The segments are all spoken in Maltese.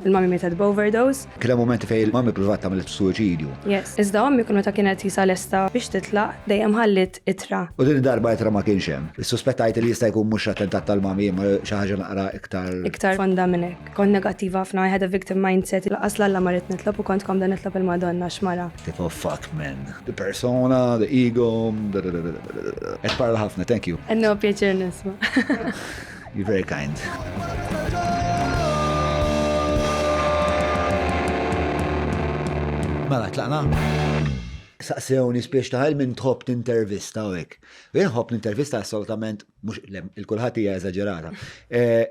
il-mami mietet b'overdose. Kien momenti fejn il-mami provat tagħmel suicidju. Yes. Iżda ommi kun meta kienet jisa lesta biex titlaq dejjem ħallit itra. U din id-darba itra ma kienx hemm. Is-suspettajt li jista' jkun mhux attentat tal-mami ma xi ħaġa naqra iktar fonda minn hekk. Kont negattiva ħafna, I had a victim mindset. Laqas lalla marit nitlob u kont komda nitlob il-Madonna x'mara. Tipo fuck man. The persona, the ego. Et parla ħafna, thank you. No pjaċir nisma'. You're very kind. Mela, tlaqna? Saqsewni spiex taħal minn tħobb intervista u hekk. Jien ħobb intervista assolutament mhux il-kulħadd hija eżaġerata.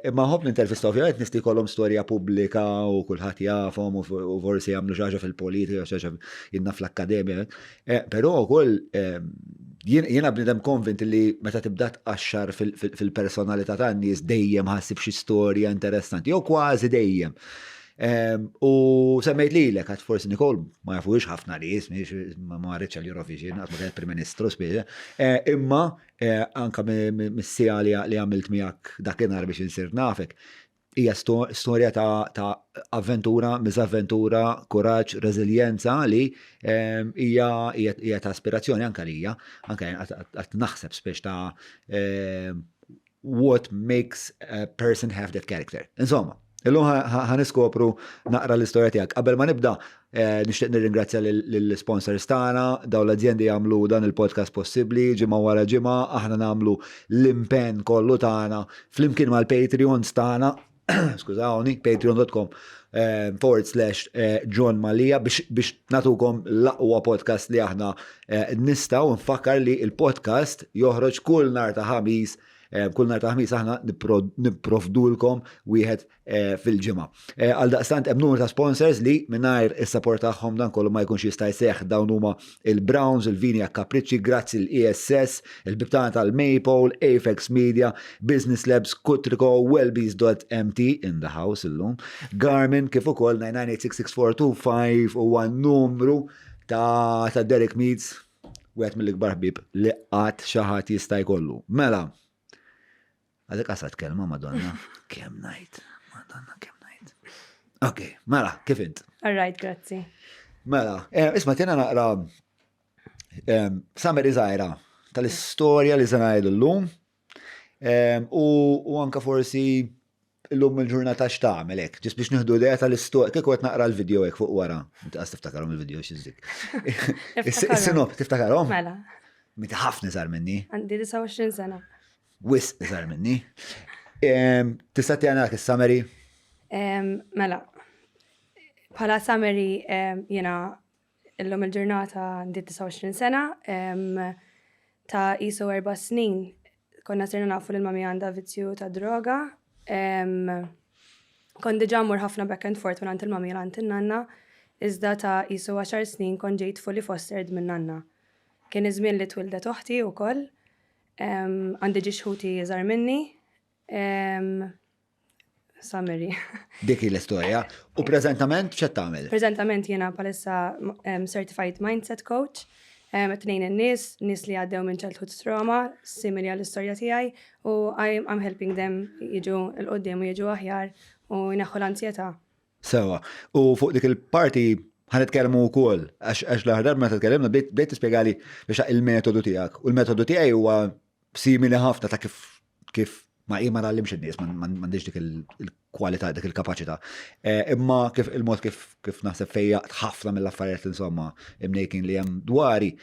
Imma ħobb intervista ovvjament nisti jkollhom storja pubblika u kulħadd jafhom u forsi jagħmlu xi ħaġa fil-politika xi ħaġa jinna fl-akkademja. Però wkoll jiena bniedem konvint li meta tibda tqaxxar fil-personalità tan-nies dejjem ħassib xi storja interessanti, jew kważi dejjem. U semmejt lilek għad forsi Nikol ma jafuix ħafna nies, ma rridx għall-Eurovision, għad ma kienet Prim-Ministru spiex, imma anka mis-sija li għamilt miegħek dakinhar biex insir nafek, hija storja ta' avventura, miżavventura, kuraġġ, reżiljenza li hija ta' aspirazzjoni anke lija, anke qed naħseb spiex ta' what makes a person have that character. Insomma, illum ħaniskopru naqra l-istorja tiegħek. Qabel ma nibda, nixtieq nirringrazzja lill-sponsors tagħna, dawn l-azzjendi jagħmlu dan il-podcast possibbli ġimgħa wara ġimgħa, aħna nagħmlu l-impenn kollu tagħna flimkien mal-Patreons tagħna, skużawni, patreon.com /John Malija biex natukom l-aqwa podcast li aħna nistgħu nfakkar li il-podcast joħroġ kull nhar ta' ħamis. Kull nhar ta' ħamis aħna nipprovdulkom wieħed fil-ġimgħa. Għal daqstant hemm numru ta' sponsors li mingħajr is-support tagħhom dan kollu ma jkunx jista' jseħħ dawn huma il-Browns, il-Vini Capricci, grazzi l-ESS, il-bibtana tal-Maple, Apex Media, Business Labs, Kutriko, Wellbees.mt in the house illum, Garmin kif ukoll 9986642 huwa numru ta' Derek Meads, wieħed mill-ikbar ħbieb li qatt xi ħadd jista' jkollu. Mela, għadek għasat kelma, Madonna, kem najt. Ok, mela, kif int? All right, grazzi. Mela, isma tina naqra summary zaħira tal-istoria li zanajdu l-lum u anka forsi l-lum il-ġurnata x'tagħmelek, ġis biex nieħdu idea tal-istoria, kieku qed naqra l-video hekk fuq wara. Inti qas tiftakarhom il-video x'izdik. Is-sinop tiftakarhom? Mela. Miti ħafna żar minni. Għandi 29 sena. Wis iżgħar minni. Tista' tagħna is-summary? Mela. Bħala summary jiena illum il-ġurnata għandi 29 sena ta' qisu 4 snin. Konna sirna nafu li l-mami għandha vizzju ta' droga. Kon diġà mmur ħafna back and forth minn il-mami għand in-nanna. Iżda ta' qisu 10 snin kon ġejt fully fostered minn nanna. Kien iż-żmien li twildet uħti wkoll. Għandi ġiexħuti jizar minni. Summary. Dik l-istorja. U prezentament x'qed tagħmel? Prezentament jiena palissa certified mindset coach. Tnejn in-nies li għaddew minn childhood trauma, simili għall-istorja tiegħi, u I'm helping them jiġu l-qoddim u jiġu aħjar u jneħħu l-ansjetà. Sewa. U fuq dik il-parti ħanitkellmu wkoll għax l-aħdar meta tkellimna bdejt tispjegali biex il-metodu tiegħek. U l-metodu tiegħi huwa simili ħafna ta' kif ma nallimx in-nies, m'għandix dik il-kwalità, dik il-kapaċità. Imma kif il-mod kif naħseb fejjaqt ħafna mill-affarijiet insomma imnejkin li hemm dwari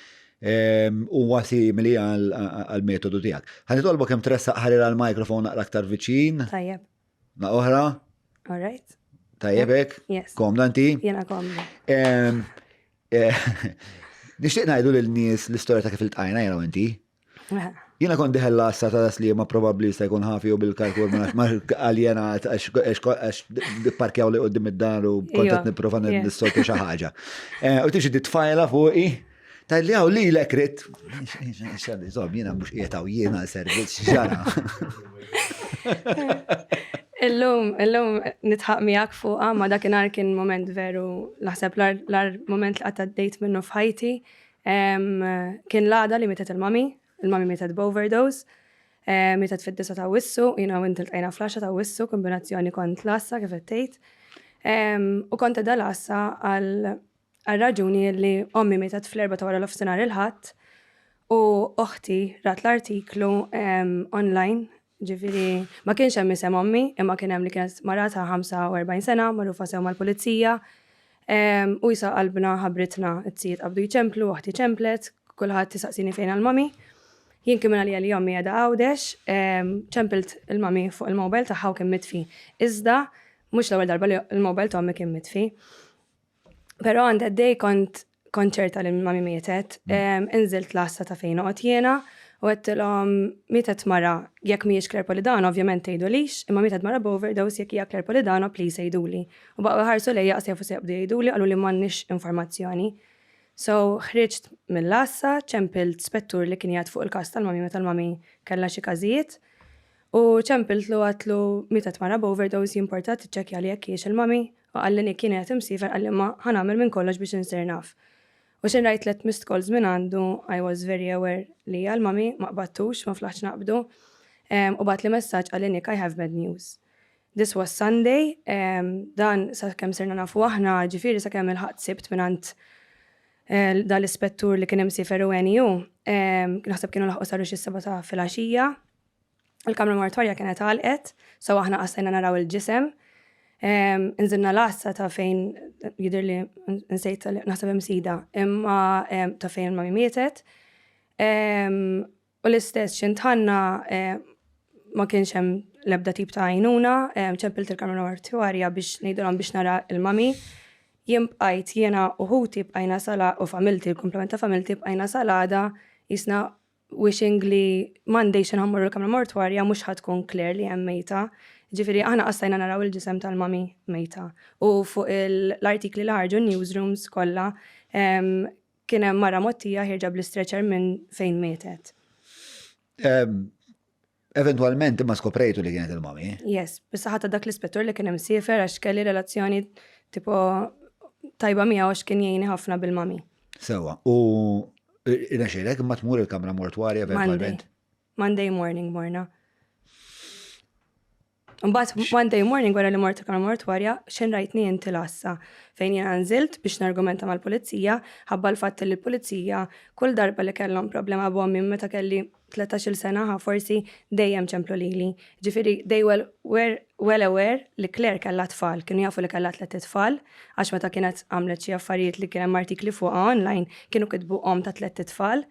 huwa simili għall-metodu tiegħek. Ħanitolbok kemm tressaq ħarir għall-mikrofon naqra aktar viċin. Tajjeb. Na oħra? All right. Tajjebek? Yes. Komda inti? Jiena komda. Nixtieq ngħidu lil-nies l-istorja ta' kif iltqajna jiena u inti. Jiena kont diħella assa ta' li ma probabbli se jkun ħafi u bil-kalkul ma għaljenat għax parkjaw li qudiem id-dar u kontet nipprova nissolti xi ħaġa. U tiġi titfajla fuqi. Ta' li għaw li l-ekrit. Jiena mhux qiegħed jiena servizz ġara. Illum nitħaq miegħek fuqha, ma dakinhar kien moment veru naħseb l-ar moment li qatt għaddejt minnu f'ħajti. Kien l-għada li mietet il-mami mietet b'overdose, mietet fid-9 ta' Wissu, jiena u inti ltqajna fl-10 ta' Wissu, kombinazzjoni kont lassa kif qed tgħid. U konta dal-assa għal-raġuni li ommi mietet fl-4 ta' wara l-ofsenar il-ħadd u oħti rat l-artiklu online, ġifiri ma kienx hemm isem ommi, imma kien hemm li kienet marata 45 sena, magħrufa sew mal-pulizija, u jisa qalbna ħabritna t-siet qabdu jċemplu, oħti ċemplet, kulħadd tisaqsini fejn għal-mami. Jien kien għalija li ommi għada għawdex, ċempilt il-mami fuq il-mobile taħħa u kien mitfi. Iżda, mux l-ewwel darba li il-mobile ta' ommi kien mitfi. Pero għand għaddej kont konċerta li mami mietet, inżilt l-assa ta' fejn uqgħod jiena u għettilhom mietet mara jekk mhijiex Claire Polidano, ovvjament tgħidulix, imma mietet mara b'overdose jekk hija Claire Polidano, please jgħiduli. U baqgħu ħarsu lejja qas jafu se jaqbdu jgħiduli qalu li m'għandniex informazzjoni. So, ħriġt mill-assa, ċempilt spettur li kien jgħat fuq il-kas tal-mami meta l-mami kellha xi każijiet, u ċempilt lu għatlu mietet mara b'overdose jimporta tiċċekkja li jekk hiex il-mami, u għallini kien jgħat imsifer għalli ma ħanamel minn kollox biex insir naf. U xin rajt let missed calls minn għandu, I was very aware li għal-mami ma qbattux, ma flaħx naqbdu, u bat li messaġġ għallini I have bad news. This was Sunday, dan sa' kem sirna nafu aħna ġifiri sa' kem il-ħat sibt minn għand dal-ispettur li kien imsifer u NU, naħseb kienu laħqu saru xis-7 ta' fil-għaxija, il-kamra mortuarja kienet għalqet, so aħna qasajna naraw il-ġisem, nżilna l-assa ta' fejn jidir li nsejt naħseb imsida, imma ta' fejn mami mietet, u l-istess xintħanna ma kienx hemm l-ebda tip ta' għajnuna, ċempilt il-kamra mortuarja biex ngħidulhom biex nara il-mami, jimbqajt jiena uħuti bqajna sala u familti, il-komplement ta' familti bqajna salada, jisna wishing li Monday xinħammur il-kamra mortuarja mux ħatkun Claire li hemm mejta. Ġifiri, aħna qastajna naraw il-ġisem tal-mami mejta. U fuq l-artikli li ħarġu newsrooms kollha kien hemm mara mottija ħirġa bl-stretcher minn fejn mietet. Eventualment imma skoprejtu li kienet il-mami. Yes, bissa ħatta dak l-ispettur li kien hemm siefer għax kelli relazzjoni tipo tajba miegħu għax kien jgħini ħafna bil-mami. Sewa, u inaxilek imma tmur il-kamra mortuarja eventualment? Monday morning morna. Mbagħad Monday morning wara li mort il-kamra mortuarja xejn rajtni inti l-assa fejn jiena nżilt biex nargumenta mal-pulizija ħabba l-fatt li l-pulizija kull darba li kellhom problema b'ommi meta kelli 13-il sena forsi dejjem ċemplu lili. Ġifieri they were well aware li Claire kellha tfal, kienu jafu li kellha 3 tfal, għax meta kienet għamlet xi affarijiet li kien hemm artikli fuqha online kienu kitbu ta' 3 tfal.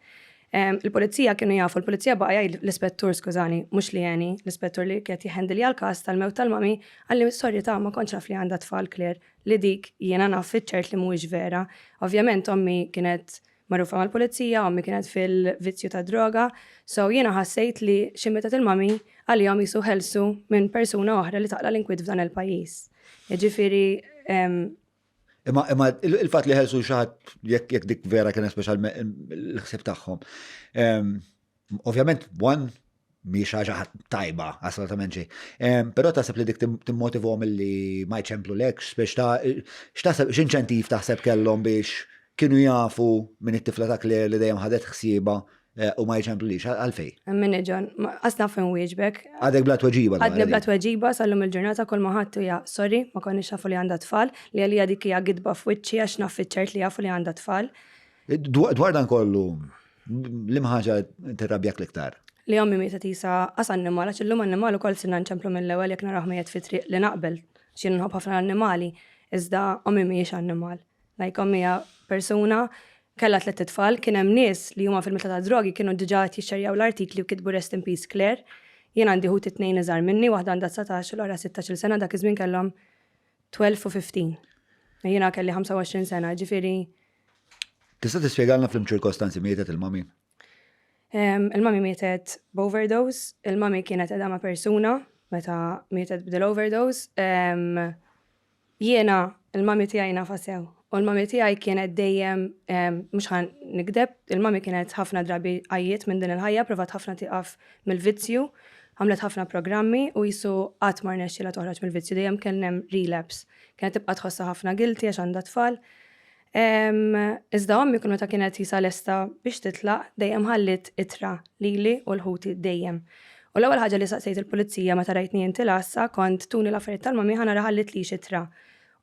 Il-polizija kienu jafu, il-polizija baqa l-ispettur, skużani, mux li jeni, l-ispettur li kiet jihendili għal-kas tal-mew tal-mami, għalli sorry ta' ma konċ naf li għanda tfal Claire, li dik jena naf fitċert li mhuwiex vera. Ovvjament, ommi kienet marufa mal-polizija, ommi kienet fil-vizzju ta' droga, so jena ħassejt li ximmetat il-mami għal-jom jisu ħelsu minn persuna oħra li taqla l-inkwid f'dan il-pajis. Ġifiri, Imma il-fat li ħelsu xaħat jekk dik vera kien speċal l-ħsib tagħhom. Ovvjament, mhix ħaġa tajba, assolutament xi. Però taħseb li dik timmotivhom li ma jċemplu lek, x'inċentiv taħseb kellhom biex kienu jafu minn it-tifla ta' Claire li dejjem ħadet ħsieba u ma jċemplu lix, għalfej? Minni ġon, għasna fin wieġbek. Għadek bla tweġiba. Għadni bla tweġiba, sallum il-ġurnata kol maħattu ja, sorry, ma konni xafu li għanda tfal, li għalija dik hija gidba f'wiċċi għax naffiċċert li jafu li għanda tfal. Dwar dan kollu, li maħħaġa tirrabjak l-iktar? Li għommi mietet jisa għas annimala, ċillum annimalu kol sinna nċemplu mill-ewel jek naraħ miet fitriq li naqbel, xin nħob ħafna annimali, iżda għommi miex annimal. Like għommi persuna kella 3 tfal, kien hemm nies li huma fil-meta ta' drogi kienu diġà jixxerjaw l-artikli u kitbu Rest in Peace Claire. Jien għandi ħut 2 iżgħar minni, waħda għandha 19 u l-oħra 16 sena, dak iż-żmien kellhom 12 u 15. Jiena kelli 25 sena, ġifieri. Tista' tispjegalna fl-ċirkostanzi mietet il-mami? Il-mami mietet b'overdose, il-mami kienet qiegħda ma' persuna meta mietet b'dil overdose. Jiena il-mami tiegħi nafasew. U l-mami tiegħi kienet dejjem mhux ħan nikdeb, il-mami kienet ħafna drabi għajjiet minn din il-ħajja, provat ħafna tiqaf mill-vizzju, għamlet ħafna programmi u jisu qatt ma rnexxiela toħroġ mill-vizzju, dejjem kien hemm relapse. Kienet tibqa' tħossha ħafna guilty għax għandha tfal. Iżda ommi kun meta kienet jisa lesta biex titlaq, dejjem ħallit itra lili u l-ħuti dejjem. U l-ewwel ħaġa li saqsejt il-pulizija meta rajtni inti l-assa kont tuni l-affarijiet tal-mami ħana ħallit li itra.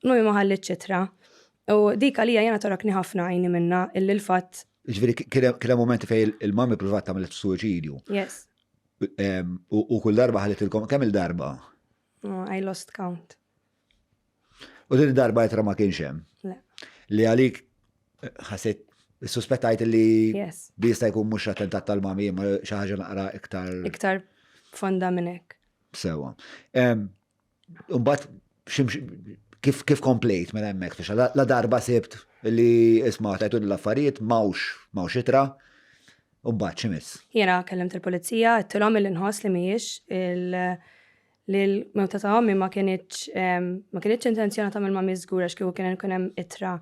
u ma ħallit ċitra. U dik għalija jena tarakni ħafna għajni minna illi l-fatt. Ġviri, kien momenti fej il-mami provat tagħmel suicidju. Yes. U kull darba ħallit kemm il-darba? I lost count. U din darba jitra ma kienx hemm. Le. Li għalik ħaset suspettajt li Yes. bista jkun mhux attentat tal-mami ma xi ħaġa naqra Iktar fonda minn hekk. sewa. Mbagħad kif komplejt minn hemmhekk fiex la darba sibt li isma' tajtu l-affarijiet mawx itra u mbagħad x'imiss. Jena kellimt il-polizija, għattilhom il-inħoss li mhijiex li l-mewta ta' ommi ma kienitx intenzjonata mill-mami żgura x'kieku kien ikun hemm itra.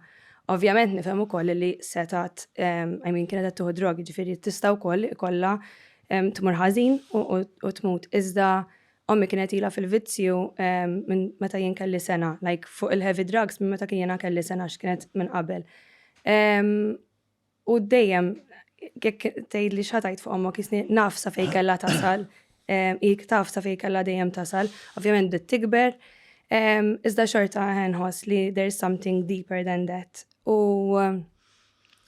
Ovvjament nifhem ukoll li setat kienet qed tieħu drogi, ġifieri tista' wkoll ikollha tmur ħażin u tmut. Iżda ommi kienet ilha fil-vizzju minn meta jien kelli sena, like fuq il-heavy drugs minn meta jiena kelli sena x'kienet minn qabel. U dejjem jekk tgħidli x'ħatajt fuq ommok isni naf sa fejn kellha tasal, ik taf sa fejn kellha dejjem tasal, ovvjament bdiet tikber, iżda xorta nħoss li there's something deeper than that. U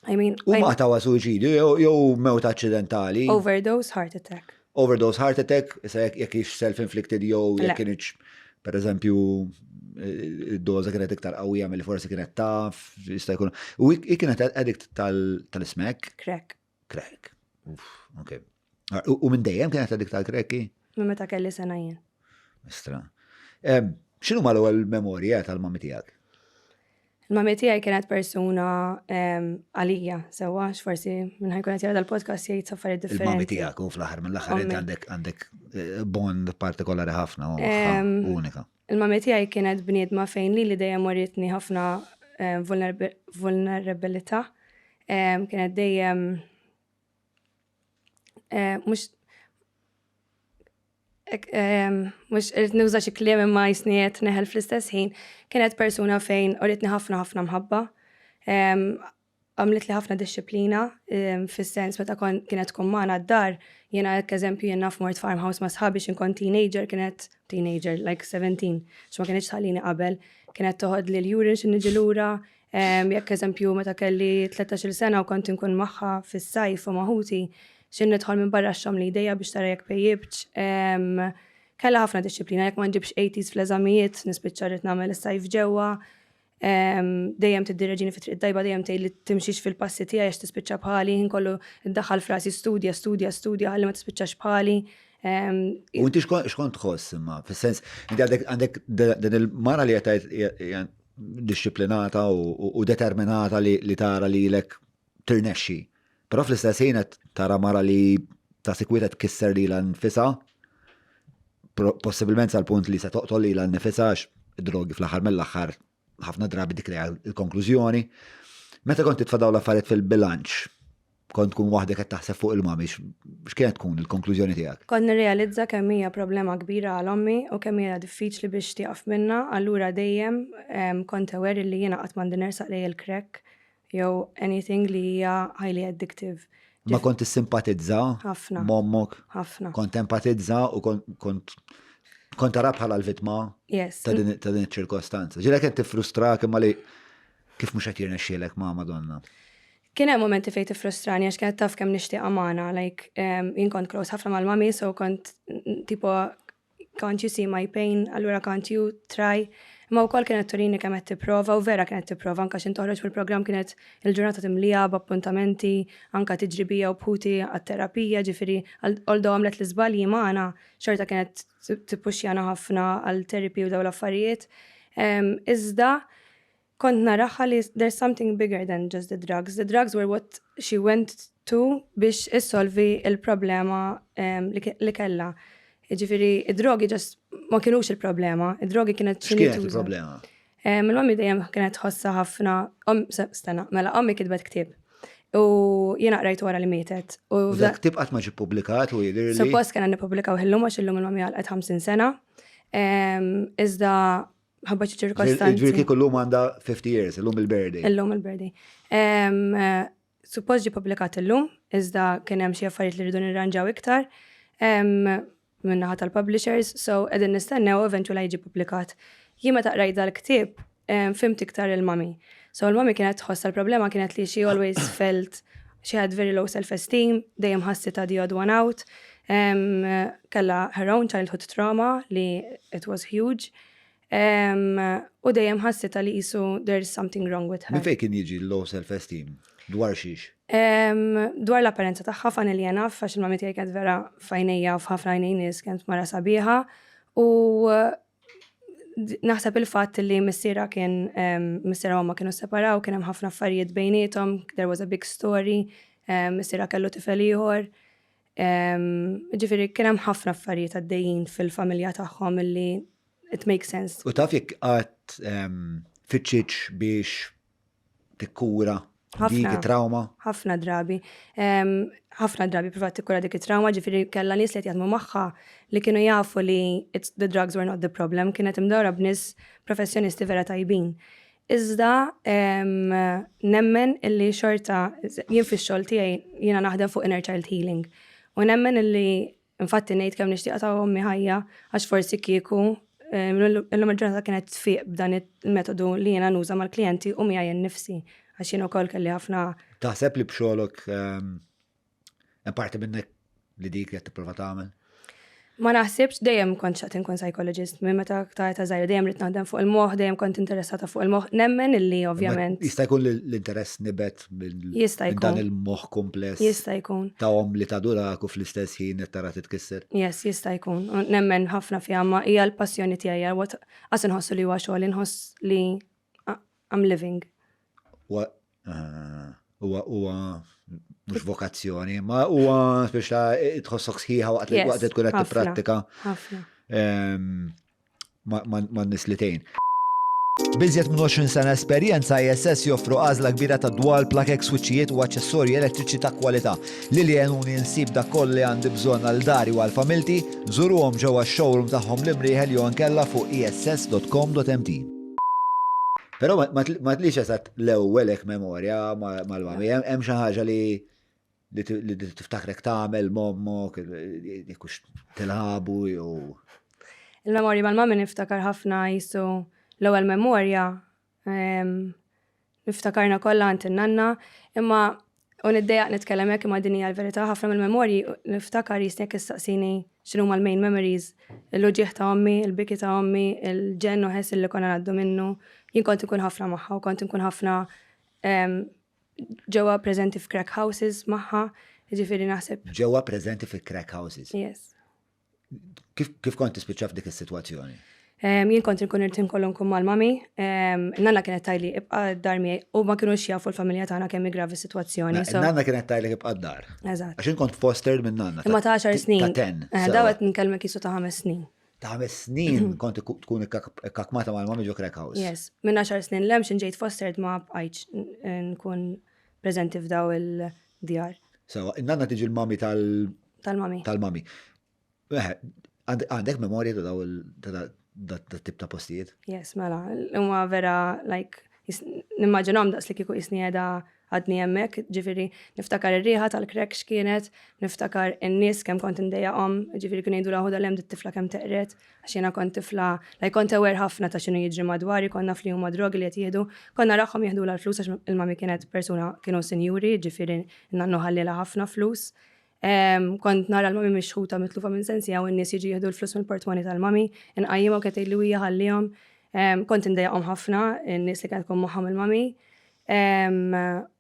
U maqtawa suicidju jew mewt accidentali. Overdose, heart attack. Overdose, heart attack, jekk ix self-inflicted jew jekk kienx per eżempju id-doza kienet iktar qawwija milli forsi kienet taf, jista' jkun. U kienet addict tal-smack? Crack. Crack. Okay. U minn dejjem kienet addict tal-crack? Minn meta kelli sena jien. Mistra. X'inhu mal-ewwel memorja tal-mammi tiegħek? Il-mammi tiegħi kienet persuna għalija sewwa x'forsi minn ħajkun qed jara dal-podcast jgħid affarijiet differenti. Il-mammi tiegħek u fl-aħħar mill-aħħar għandek bond partikolari ħafna u unika. Il-mammi tiegħi kienet bniedma fejn li dejjem waritni ħafna vulnerabilità. Kienet dejjem mhux irrid nuża xi kliem imma jisniet neħel fl-istess ħin, kienet persuna fejn uritni ħafna mħabba. Għamlet li ħafna disċiplina fis-sens meta kienet tkun magħna d-dar, jiena hekk eżempju jien naf mort farmhouse ma' sħabi x'inkun teenager, like 17, x'ma kienx tħallini qabel, kienet toħod li l-urine xi niġi lura, jekk eżempju meta kelli 13-il sena u kont inkun magħha fis-sajf u maħuti, xin nidħol minn barra x-xam li idejja biex tara jekk pejjibċ. Kella ħafna disċiplina, jekk ma nġibx 80s fl-eżamijiet, nispiċċarit nagħmel is-sajf ġewwa. Dejjem tiddireġini fi triq dajba, dejjem tgħid li timxix fil-passi tiegħi għax tispiċċa bħali, inkollu iddaħħal frasi studja ħalli ma tispiċċax bħali. U inti x'kont tħoss imma, fis-sens, inti għandek din il-mara li qed disciplinata u determinata li tara lilek tirnexxi. Però fl-istess ħin qed tara mara li ta' sikwita tkisser li l-nfisa, possibilment sal-punt li se toqtol li l-nfisa drogi fl-aħħar mill-aħħar ħafna drabi dik il-konklużjoni. Meta kont titfadaw l-affarijiet fil-bilanċ, kont tkun waħdek qed taħseb fuq il-mami, x'kienet tkun il-konklużjoni tiegħek? Kont nirrealizza kemm hija problema kbira għal ommi u kemm hija diffiċli biex tieqaf minnha, allura dejjem kont aware li jiena qatt m'għandi nersaq lejn il-crack jew anything li hija highly addictive. Ma kont simpatizza mommok? Ħafna. Kont empatizza u kont tara bħala l-vittma ta' din iċ-ċirkostanza. Ġilek qed tiffrustrak imma li kif mhux qed jirnexxielek ma' Madonna. Kien hemm momenti fejn tifrustrani għax kienet taf kemm nixtieq amana, like jien kont close ħafna mal-mami, so kont tipo can't you see my pain, allura can't you try. Ma wkoll kienet turini kemm qed tipprova u vera kienet tipprova anke x'in toħroġ fil-programm kienet il-ġurnata timlija b'appuntamenti, anke tiġribija u bħuti għat-terapija, ġifieri although għamlet l-iżbalji magħna, xorta kienet tippuxjana ħafna għal therapy u dawn l-affarijiet. Iżda kont naraħħa li there's something bigger than just the drugs. The drugs were what she went to biex issolvi il-problema li kellha. Ġifiri, id-drogi ġast ma kienux il-problema, id-drogi kienet x'kienet il-problema? Mill-ommi dejjem kienet ħossa ħafna, mela ommi kitbet ktieb. U jiena qrajtu wara li mietet. U dak ktib qatt ma ġie ppubblikat u jidhirli. Suppost kien nippubblikaw illum għax illum il-ommi għalqet 50 sena. Iżda ħabba xi ċirkostanzi. Ġifieri kieku llum għandha 50 years, illum il-birthday. Illum il-birthday. Suppost ġie publikat illum, iżda kien hemm xi affarijiet li rridu nirranġaw iktar. Minnaħa tal-publishers, so edin nistennew eventually jiġi publikat. Jien meta qrajt dal-ktieb, fimt iktar il-mami. So il-mami kienet tħoss il-problema kienet li she always felt she had very low self-esteem, dejjem ħassita the odd one out, kella her own childhood trauma li it was huge, u dejjem ħassita li jisu there's something wrong with her. Min fejn kien jiġi low self-esteem? Dwar xiex? Dwar l-apparenza tagħha fan li naf għax il-mami tiegħi kienet vera fajnejja u f'ħafna għajnejn nies kienet mara sabiħa u naħseb il-fatt li missiera u ma kienu separaw, kien hemm ħafna affarijiet bejnietom, there was a big story, missiera kellu tifel ieħor. Ġifieri kien hemm ħafna affarijiet għaddejjin fil-familja tagħhom illi it makes sense. U taf jekk qatt fitxiċ biex tikkura dik trauma? Ħafna drabi. Ħafna drabi privat tikkura dik it-trauma, ġifieri kellha nies li qed jaħdmu magħha li kienu jafu li the drugs were not the problem, kienet imdawra b'nies professjonisti vera tajbin. Iżda nemmen illi xorta jien fix-xogħol tiegħi jiena naħdem fuq inner child healing. U nemmen illi infatti ngħid kemm nixtieq ta' ommi ħajja għax forsi kieku illum il-ġurnata kienet tfiq b'dan il-metodu li jiena nuża mal-klijenti u miegħi innifsi għax jien ukoll kelli ħafna. Taħseb li b'xogħolok parti minnek li dik qed tipprova tagħmel? Ma naħsibx dejjem kont xaqt inkun psychologist, minn meta ta' żgħira dejjem rid naħdem fuq il-moħħ, dejjem kont interessata fuq il-moħħ, nemmen illi ovvjament. Jista' jkun l-interess nibet minn dan il-moħħ kumpless. Jista' jkun. Ta'hom li taduraku fl-istess ħin qed tara titkisser. Yes, jista' jkun. Nemmen ħafna fiha ma hija l-passjoni tiegħi qas inħossu li huwa xogħol inħoss li I'm living. Huwa mux vokazzjoni, ma huwa speċa tħossok sħiħa waqt tkun qed tipprattika ma' nies li tgħin. Biżjed minn 20 sena esperjenza ISS joffru għażla kbira ta' dual plug switchijiet u aċċessorji elettriċi ta' kwalità li jgħinuni nsib dak kolli għandi bżonn għal dari u għal familti, żuruhom ġewwa x-showroom tagħhom li mrieħel jew nkella fuq ess.com.mt. Però ma tlix eżatt l-ewwelek memorja mal-mami, hemm xi ħaġa li tiftakrek tagħmel mommok, jekux tilħabu jew. Il-memorja mal-mami niftakar ħafna jisu l-ewwel memorja niftakarna kollha għand in-nanna, imma u niddejjaq nitkellem hekk imma din hija l-verità ħafna mill-memorji niftakar jisnek issaqsini x'inhu mal-main memories, il-loġieħ ta' ommi, il-biki ta' ommi, il-ġenn u ħess li konna ngħaddu minnu. Jien kont inkun ħafna magħha u kont inkun ħafna ġewwa preżenti f'crack houses magħha, jiġifieri naħseb. Ġewwa preżenti fi crack houses? Yes. Kif kont tispiċċa f'dik is-sitwazzjoni? Jien kont inkun irid inkollu nkun mal-mami, nanna kienet tajli ibqa' d-dar miegħi u ma kinux jafu l-familja tagħna kemm gravi s-sitwazzjoni. Nanna kienet tajli ibqa' d-dar. Eżatt. Għax kont fostered minn nanna. Imma ta' 10 snin. Ta' 10. Dawet nkellmek kisu ta' 5 snin. Ta' 5 snin kont tkun ikkakmata mal-mami ġo crack house. Yes, minn 10 snin lemx ġejt fostered ma bqajtx nkun preżenti f'daw il-djar. So, nanna tiġi l-mami tal-mami. Tal-mami. Għandek memorja ta' daw dat-tip ta' postijiet? Yes, mela. Huma vera, like, nimmaġinhom daqs li kieku isni qiegħda għadni hemmhekk, ġifieri niftakar ir-riħa tal-crack x'kienet, niftakar in-nies kemm kont indejjaqhom, ġifieri kienu jgħidu ħuda l-hemm dit-tifla kemm teqret, għax jiena kont tifla, kont aware ħafna ta' x'inhu jiġri madwari, konna naf li huma drogi li qed jieħdu, konna ragħhom jieħdu l-flus għax il-mami kienet persuna kienu sinjuri, ġifieri nannu ħallilha ħafna flus. Kont nara l-mami mixħuta mitlufa minn sensija u n-nies jiġi jieħdu l-flus mill-portmoni tal-mami, inqajjimha u kienet tgħidli hija ħallihom, kont indejjaqhom ħafna, in-nies li kienet tkun magħhom il-mami.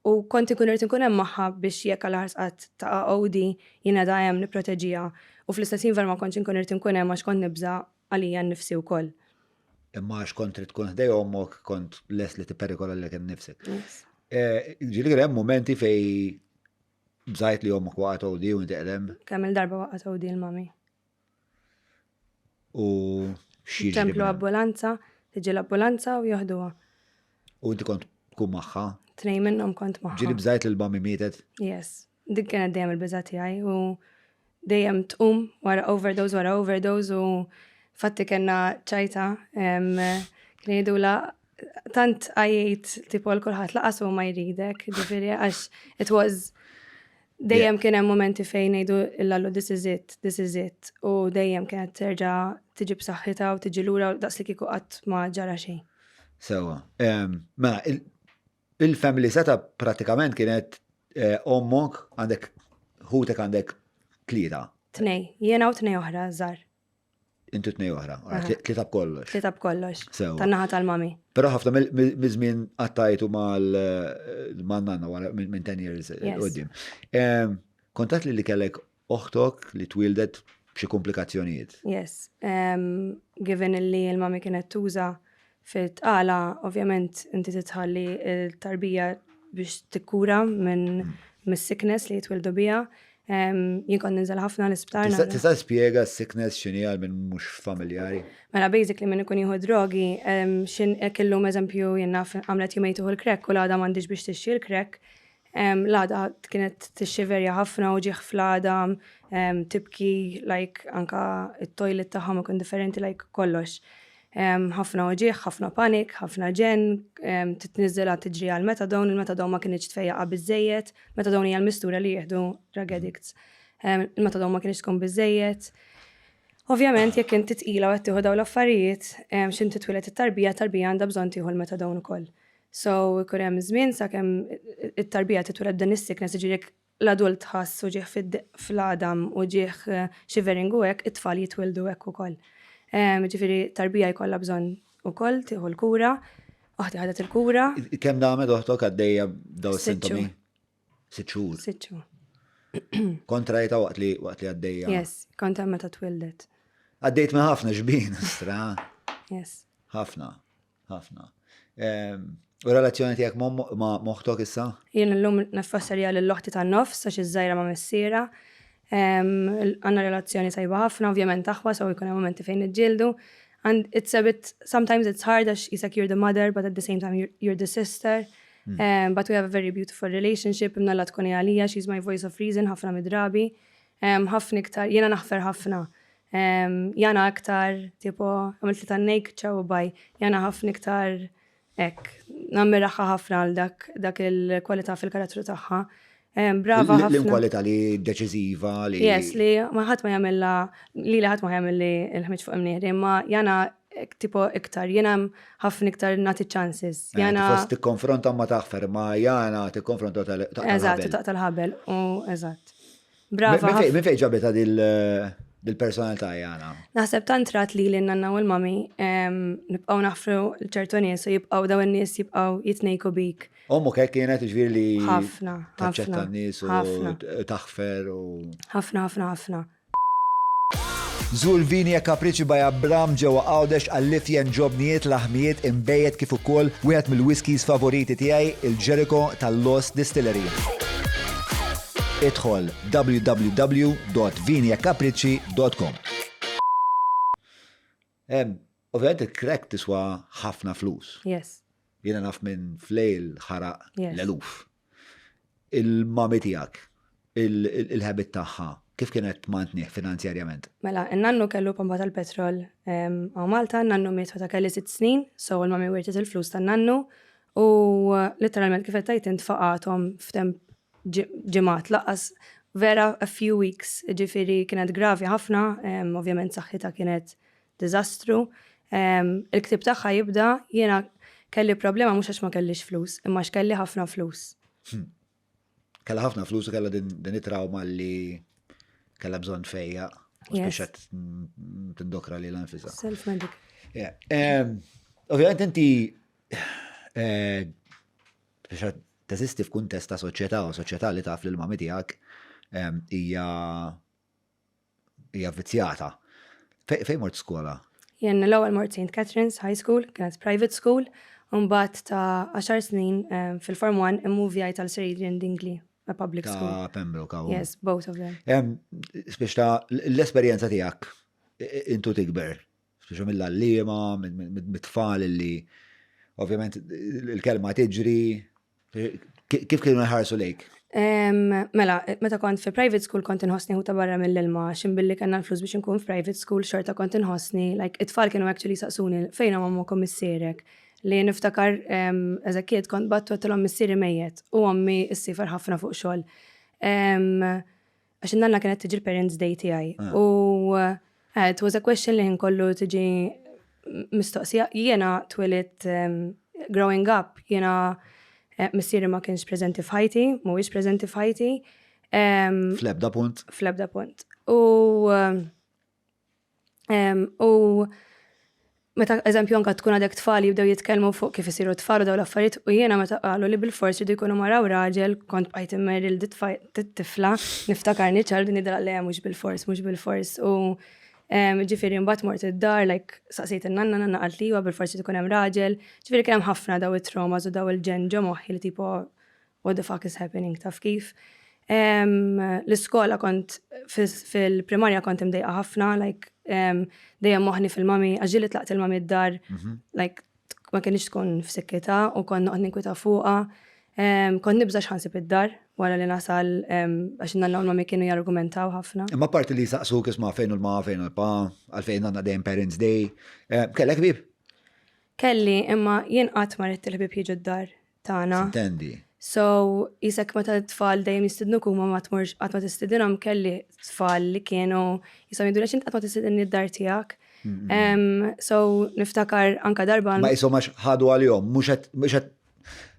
U kont ikun irid inkun hemm magħha biex jekk għal ħarsqat ta' OD jiena dejjem nipproteġiha. U fl-istess ħin ma kontx inkun irid inkun hemm għax kont nibża għalija nnifsi wkoll. Imma għax kont trid tkun ħdejja ommok kont les li tipperikola lek innifsek. Ġieli hemm momenti fej bżajt li ommok waqgħet OD u inti qedem. Kemm il-darba waqgħet OD l-mami. U xi templu ambulanza, tiġi l-ambulanza u jaħduha. U inti kont tkun magħha? Tnejn minnhom kont magħha. Ġieli bżajt li l-mami mietet? Yes. Dik kienet dejjem il-biża' tiegħi u dejjem tqum wara overdose u fatti kellna ċajta kien jgħidula tant għajjejt tipo l-kulħadd laqas u ma jridek, ġifieri għax it was dejjem kien hemm momenti fejn ngħidu illallu this is it u dejjem kienet terġa' tiġi b'saħħitha u tiġi lura daqs li kieku qatt ma ġara xejn. Sewa. Ma il-family setup pratikament kienet ommok għandek ħutek għandek tlieta. Tnej, jiena u tnej oħra, żar. Intu tnej oħra, tlieta b'kollox. Tlieta b'kollox. Sewa. Tan-naħa tal-mami. Però ħafna miż-żmien għattajtu mal-nanna wara minn 10 years qudiem. Kontat li kellek oħtok li twildet b'xi komplikazzjonijiet. Yes. Given li l-mami kienet tuża fit-tqala, ovvjament inti titħalli l-tarbija biex tikkura minn mis-sickness li jitwildu bija. Jien kont ninżel ħafna l-isptar. Tista' spjega s-sickness x'inhi għal minn mhux familjari? Mela basically minn ikun jieħu drogi, kellhom eżempju jien naf għamlet jumejn tieħu l-crack u l-għada m'għandix biex tixxi l-crack. L-għada kienet tixxiverja ħafna u ġieħ fl-għada, tibki like anka it-toilet tagħhom ikun differenti like kollox. ħafna uġieħ, ħafna panik, ħafna ġen, titniżela tiġri għal metadone, il-metadone ma kienx tfejjaqa biżejjed, metadone hija l-mistura li jieħdu drug addicts. Il-metadone ma kienx tkun biżejjed. Ovvjament jekk inti tqila u qed tieħu dawn l-affarijiet, x'in titwilet it-tarbija għandha bżonn tieħu l-metadone ukoll. So ikun hemm żmien sakemm it-tarbija titwiled din is-sickness jiġifieri l-adult ħass u ġieħ fil-għadam u ġieħ shivering u hekk, it-tfal jitwildu hekk ukoll. Ġifiri tarbija jkollha bżonn ukoll tieħu l-kura, oħti ħadet il-kura. Kemm damet oħtok għaddejja daw is-sintomi? 6 xhur. 6 xhur. Kontrajta waqt li għaddejja. Yes, kont hemm meta twildet. Għaddejt minn ħafna ġbien, stra. Yes. Ħafna. U relazzjoni tiegħek ma' moħħtok issa? Jien llum nifasserja lill-oħti tan-nofs għax iż-żajra ma' missiera. Għanna relazzjoni tajba ħafna, ovvjament taħwa, so jkun hemm momenti fejn iġġieldu. And it's a bit, sometimes it's hard as isek you're the mother, but at the same time you're the sister. But we have a very beautiful relationship, imnalla tkun għalija, she's my voice of reason, ħafna midrabi. ħafna iktar, jena naħfer ħafna. Jana aktar, tipo, għamilt li tannek ċaw baj, jana ħafna iktar ek, nammiraħħa ħafna għal dak il-kwalità fil-karattru tagħha. Brava ħafna. L-kwalità li deċiżiva li. Yes, li ħadd ma jagħmilha li ħadd ma jagħmel li l-ħmiġ fuq imnieħri, imma jana tipo iktar, jena ħafna iktar nagħti chances. Jana Fost tikkonfronta ma taħfer, ma jana tikkonfronta tal-ħabel. Eżatt, tal-ħabel, u eżatt. Brava. Min fejn ġabeta dil-personalità jana? Naħseb tantrat li l-nanna u l-mami nibqgħu naħfru ċertu nies u jibqgħu daw in-nies jibqgħu jitnejku bik. Ommok hekk kienet ġifier li ħafna, taċċetta n-nies u taħfer u. Ħafna. Żur Vinja Capricci by Abram ġewwa Għawdex għall-lifjen ġobnijiet laħmijiet imbejjed kif ukoll wieħed mill-whiskies favoriti tiegħi il-Jericho tal-Lost Distillery. Idħol www.vinjacapricci.com. Ovvjament il-crack tiswa ħafna flus. Yes. Jiena naf minn flejl ħaraq Yes. l-eluf. Il-mami tiegħek, il-ħabit tagħha, kif kienet mantnieh finanzjarjament? Mela, n-nannu kellu pompa tal-petrol għaw Malta, n-nannu miet ta' kelli 6 snin, so l-mami wirtet il-flus tan-nannu u literalment kif tajt intfaqatom f'temp ġemat laqas vera a few weeks, ġifiri kienet gravi ħafna, ovvjament saħħitha kienet dizastru. Il-ktib tagħha jibda jiena kelli problema mhux għax ma kellix flus, imma x'kelli ħafna flus. Kella ħafna flus u kella din it-trauma li kella bżonn fejja u speċat tindokra li l-anfisa. Self-medic. Ovvjament inti speċat teżisti f'kuntest ta' soċjetà u soċjetà li taf li l-mami tiegħek hija vizzjata. Fejn mort skola? Jien l-ewwel mort St. Catherine's High School, kienet private school, u mbagħad ta' 10 snin fil-Form 1 immuvjaj tal-Sir Adrian Dingley, a public school. Ta' Pembroke. Yes, both of them. Speċta l-esperjenza tiegħek intu tikber, speċa mill-allima, mit-tfal li ovvjament il-kelma tiġri. Kif kienu jħarsu lejk? Mela, meta kont fi private school kont inħossni ħuta barra mill-ilma, ximbilli kanna l-flus biex nkun f'private school xorta kont inħossni, like it-tfal kienu actually saqsuni fejna mamma komissierek li niftakar eżakiet kont battu għattilom missieri mejjet u għammi s-sifar ħafna fuq xol. Għax nanna kienet tiġi l-parents day tijaj. U it was a question li nkollu tiġi mistoqsija, jiena twilit growing up, jiena missieri ma kienx preżenti f'ħajti, mhuwiex preżenti f'ħajti. Flebda punt. Flebda punt. U meta eżempju anka tkun għadek tfal jibdew jitkellmu fuq kif isiru tfal u daw l-affarijiet u jiena meta qalu li bil-fors jridu jkunu maraw raġel kont bqajt immer il-tifla niftakarni ċar din idra li mhux bil-fors u ġifieri mbagħad mort id-dar like saqsejt in-nanna qalt li huwa bil-fors ikun hemm raġel, ġifieri kien hemm ħafna daw it-traumas u daw il-ġen ġo moħħi li tipo what the fuck is happening taf kif. L-iskola kont fil-primarja kont imdejqa ħafna like dejjem moħni fil-mami, għaġili tlaqt il-mami d-dar, like, ma kienix tkun f'sikkita u kon noqgħod ninkwita fuqha. Kon nibża x'ħansib id-dar wara li nasal għax nanna u l-mami kienu jargumentaw ħafna. Imma parti li saqsuk isma' fejn u l-ma fejn u l-pa, għalfejn għandna dejjem Parents Day. Kellek ħbieb? Kelli, imma jien qatt ma rrid il-ħbieb jiġu d-dar tagħna. Intendi. So, jisek meta t-tfal dejjem jistidnu kuma ma tmurx qatt ma tistidinhom kelli tfal li kienu jisom jidulek int qatt ma tistidinni d-dar tiegħek. So, niftakar anka darba. Ma jisom għax ħadu għal-jom, mux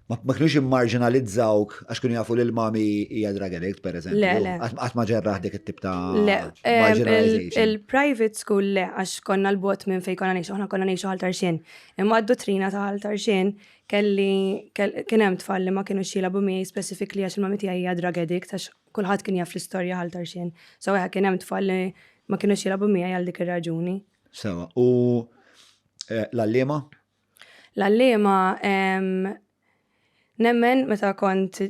ma kienux immarginalizzawk għax kienu jafu li l-mami hija drug addict, per eżempju. Le. Għat ma ġerraħ dik it-tip ta' marginalization. Il-private school le, għax konna l-bot minn fej konna nejxu, ħna konna nejxu ħal-tarxin. Imma d-dottrina ta' ħal-tarxin kien hemm tfal li ma kienu xilabu miegħi specifically għax il-mami tiegħi hija drug addict għax kulħadd kien jaf l-istorja ħal-tarxin. So kien hemm tfal li ma kienu xilabu miegħi għal dik ir-raġuni. Sewa, u l-allima? L-allima nemmen meta kont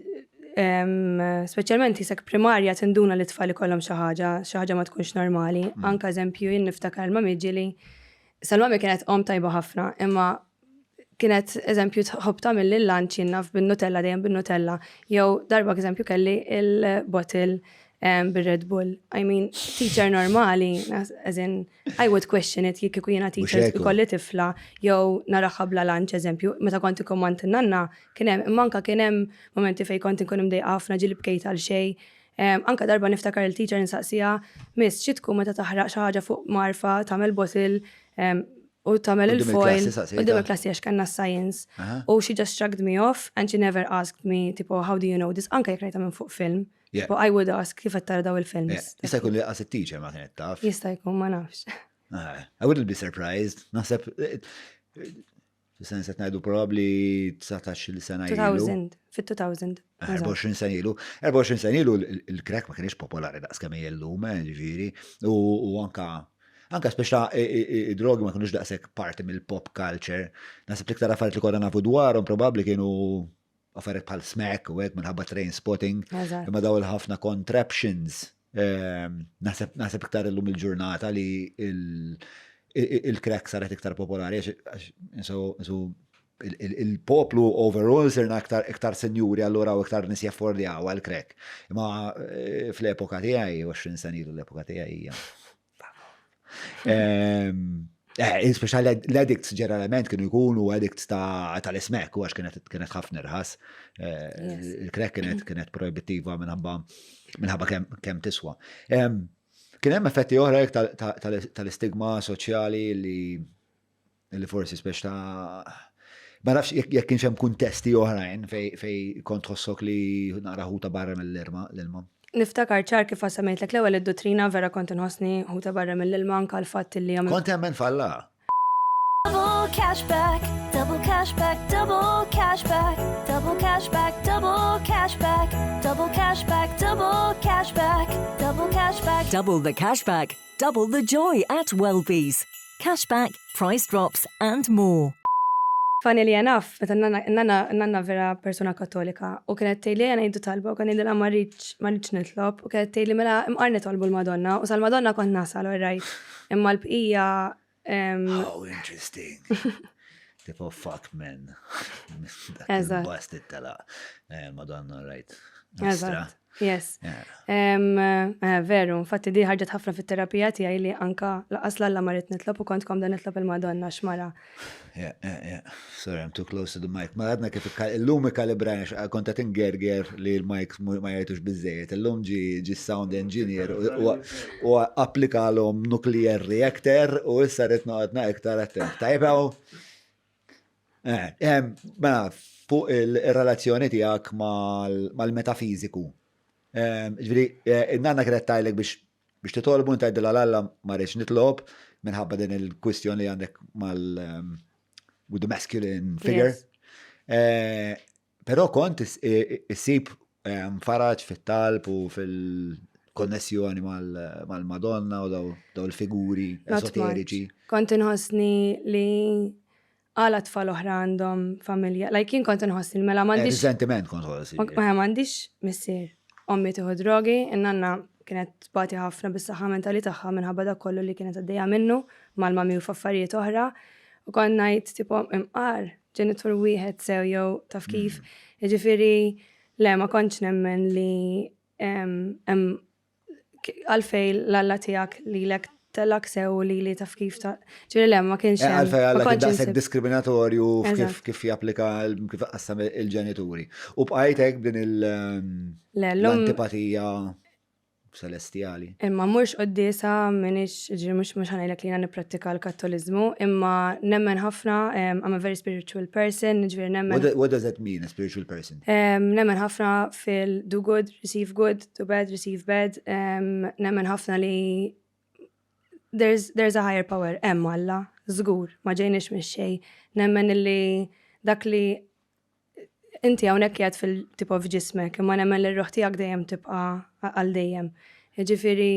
speċjalment jisek primarja tinduna li tfal ikollhom xi ħaġa ma tkunx normali. Anka eżempju jien niftakar l-mami ġieli sal-mami kienet tajba ħafna, imma kienet eżempju tħobb tagħmel lil-lunch jinnaf bin-Nutella dejjem bin-Nutella. Jew darba eżempju kelli il-bottle bil-Red Bull. I mean, teacher normali, as in, I would question it, jekk jiena teacher ikolli tifla, jew naraħħa bla lunch, eżempju, meta kont ikkommant nanna, manka kien hemm momenti fejn kont inkun imdejqa ħafna ġili bkejt għal xejn. Anka darba niftakar il-teacher nsaqsija, miss, xi tkun meta taħraq xi ħaġa fuq marfa, tagħmel bottle, u tagħmel il-foil, u dim il-klassi għax kanna science. U she just shrugged me off, and she never asked me, tipo, how do you know this? Anka jek rajta minn fuq film. But I would ask kif tara daw il-films. Jista' jkun li qas it-teacher ma kienet taf. Jista' jkun ma nafx. I wouldn't be surprised. Naħseb fis-sens qed ngħidu probabbli 19 sena ilu. 2000, fit-2000. 24 sena ilu. 24 sena ilu il-crack ma kienx popolari daqs kemm llum, ġifieri, u anka speċa id-drogi ma kienux daqshekk parti mill-pop culture. Naħseb l-iktar affarijiet li konna nafu dwarhom probabbli kienu affarijiet bħal smack u hekk minħabba train spotting, imma daw il-ħafna contraptions. Naħseb iktar illum il-ġurnata li il-crack saret iktar popolari, il-poplu overall sirna iktar senjuri allura u iktar nis jaffordjaw għal-crack. Imma fl-epoka tiegħi, 20 sena ilu l-epoka tiegħi hija. Speċjali l-addicts ġeneralment kienu jkunu addicts tal-ismek u għax kienet ħafna irħas. Il-crack kienet proibittiva minħabba kemm tiswa. Kien hemm effetti oħra tal-istigma soċjali li forsi speċ ma nafx jekk kienx hemm kuntesti oħrajn fej kont tħossok li nara ħuta barra mill-ilma. Niftakar ċar kif għasamejtlek l-ewwel id-dottrina vera kont inħossni ħuta barra mill-ilma anke l-fatt li għamil. Kont hemmen falla. Double cashback, double cashback, double cashback, double cashback, double cashback, double cashback, double cashback, double cashback. Double the cashback, double the joy at Welby's. Cashback, price drops and more. Funnily enough, meta nanna vera persona katolika u kienet tgħidli għana jiddu talba u kien jidilha ma rridx nitlob u kienet tgħidli mela imqarni tolbu l-Madonna u sal-Madonna kont nasal right. Imma l-bqija How interesting. Tipo fuck men. Busted tala. Madonna right. Eżatt. Yes. Yeah. Veru, infatti di ħarġet ħafna fit-terapija tiegħi li anka laqas l-Alla marit nitlob u kont komda nitlob il-Madonna x'mara. Yeah. Sorry, I'm too close to the mic. Ma għadna kif il-lum ikalibrajx, konta tingerger li l-mic ma jgħajtux bizzejiet. Il-lum ġi sound engineer u applikalom nuclear reactor u issa ritna għadna iktar attent. Tajbaw? Ma fuq il-relazzjoni tijak mal-metafiziku. Ġviri, nanna kret tajlek biex titolbu ntajdil għal-alla marriċ nitlob minħabba din il-kwistjoni li għandek with the masculine figure. Pero kont issib faraġ fit-talb u fil-konnessjoni mal-Madonna u daw il-figuri esoteriċi. Kont inħossni li għala tfal oħra għandhom familja. Kien kont inħossni mela m'għandix. Sentiment kont ħossi. Ma m'għandix missier. Ommi tieħu drogi, in-nanna kienet bati ħafna bis-saħħa mentali tagħha minħabba dak kollu li kienet għaddejja minnu mal-mami u f'affarijiet oħra. U kont ngħid tipo imqar ġenitur wieħed sew jew taf kif. Jiġifieri le ma kontx nemmen li għalfej l-Alla tiegħek lilek tellak sew li taf kif ta' ġifieri le ma kienx hemm. Għalfej Alla kien daqshekk diskriminatorju kif japplika kif qassam il-ġenituri. U bqajtek din l-antipatija celestiali. Imma mhux qoddisa minix mhux ħanajlek li nipprattika l-Kattoliżmu, imma nemmen ħafna I'm a very spiritual person, ġifieri nemmen. What does that mean, a spiritual person? Nemmen ħafna do good, receive good, do bad, receive bad. Nemmen ħafna li there's a higher power, Alla, żgur, ma ġejniex mix-xejn. Nemmen li dak li inti hawnhekk qiegħed fil-tipo f'ġismek, imma nemmen li r-ruħ tiegħek dejjem tibqa' għal dejjem. Jiġifieri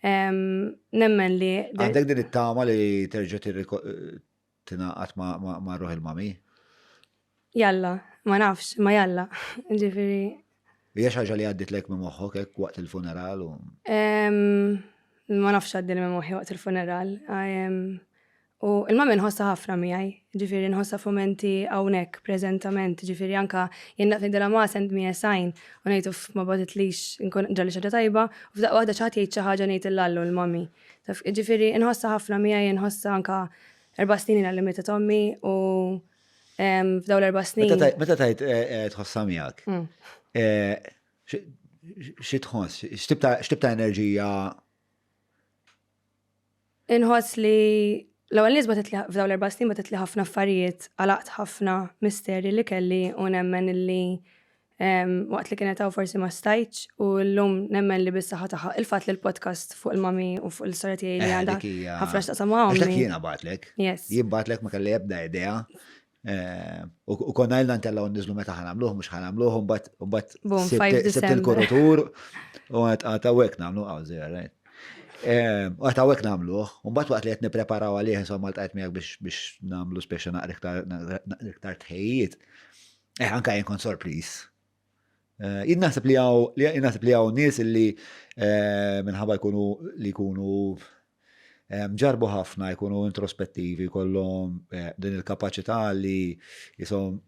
nemmen li. Għandek din it-tama li terġa' tingħaqad ma' ruħ il-mami? Jalla, ma nafx, ma jalla. Jiġifieri. Hija xi ħaġa li għadditlek minn moħħok hekk waqt il-funeral u. Ma nafx għaddil minn moħħi waqt il-funeral. U il-mami nħossa ħafna miegħi, ġifieri nħossa f'momenti hawnhekk preżentament, ġifieri anka jien naqt nidilha ma send me a sign u ngħidu ma baditlix inkun ġalli xi ħaġa tajba, u f'daqqa waħda xi ħadd jgħid xi ħaġa ngħid il-Allu l-mami. Ġifieri nħossa ħafna miegħi, nħossa anka 4 snin għallimita Tommi u f'dawn l-4 snin. Meta tajt tħossa miegħek? Xi tħoss? X'tib ta' enerġija? Inħoss li l-ewwel nies f'dawn l-4 snin batet li ħafna affarijiet, għalaqt ħafna misterji li kelli u nemmen li waqt li kienet hawn forsi ma stajtx u llum nemmen li bis-saħħa tagħha il-fatt li l-podcast fuq il-mami u fuq il-storja tiegħi li għandha ħafna x'taqsam ma' ommi. Dak jiena bagħtlek. Yes. Jien bagħtlek ma kelli ebda idea. U konna ilna ntellaw nniżlu meta ħanamluh mhux ħanamluh u mbagħad sibt il-kurutur u għatawek nagħmlu għawżir, right? Għatawek namluħ, un-bat waqt li għet nipreparaw għalih, insomma l-tajt miegħek biex namlu speċa naqriktar tħejjiet. Anka jen kon sorpris. Jinnasib li għaw nis li minħabba jkunu ġarbu ħafna, jkunu introspettivi, kollhom din il-kapacità li jisom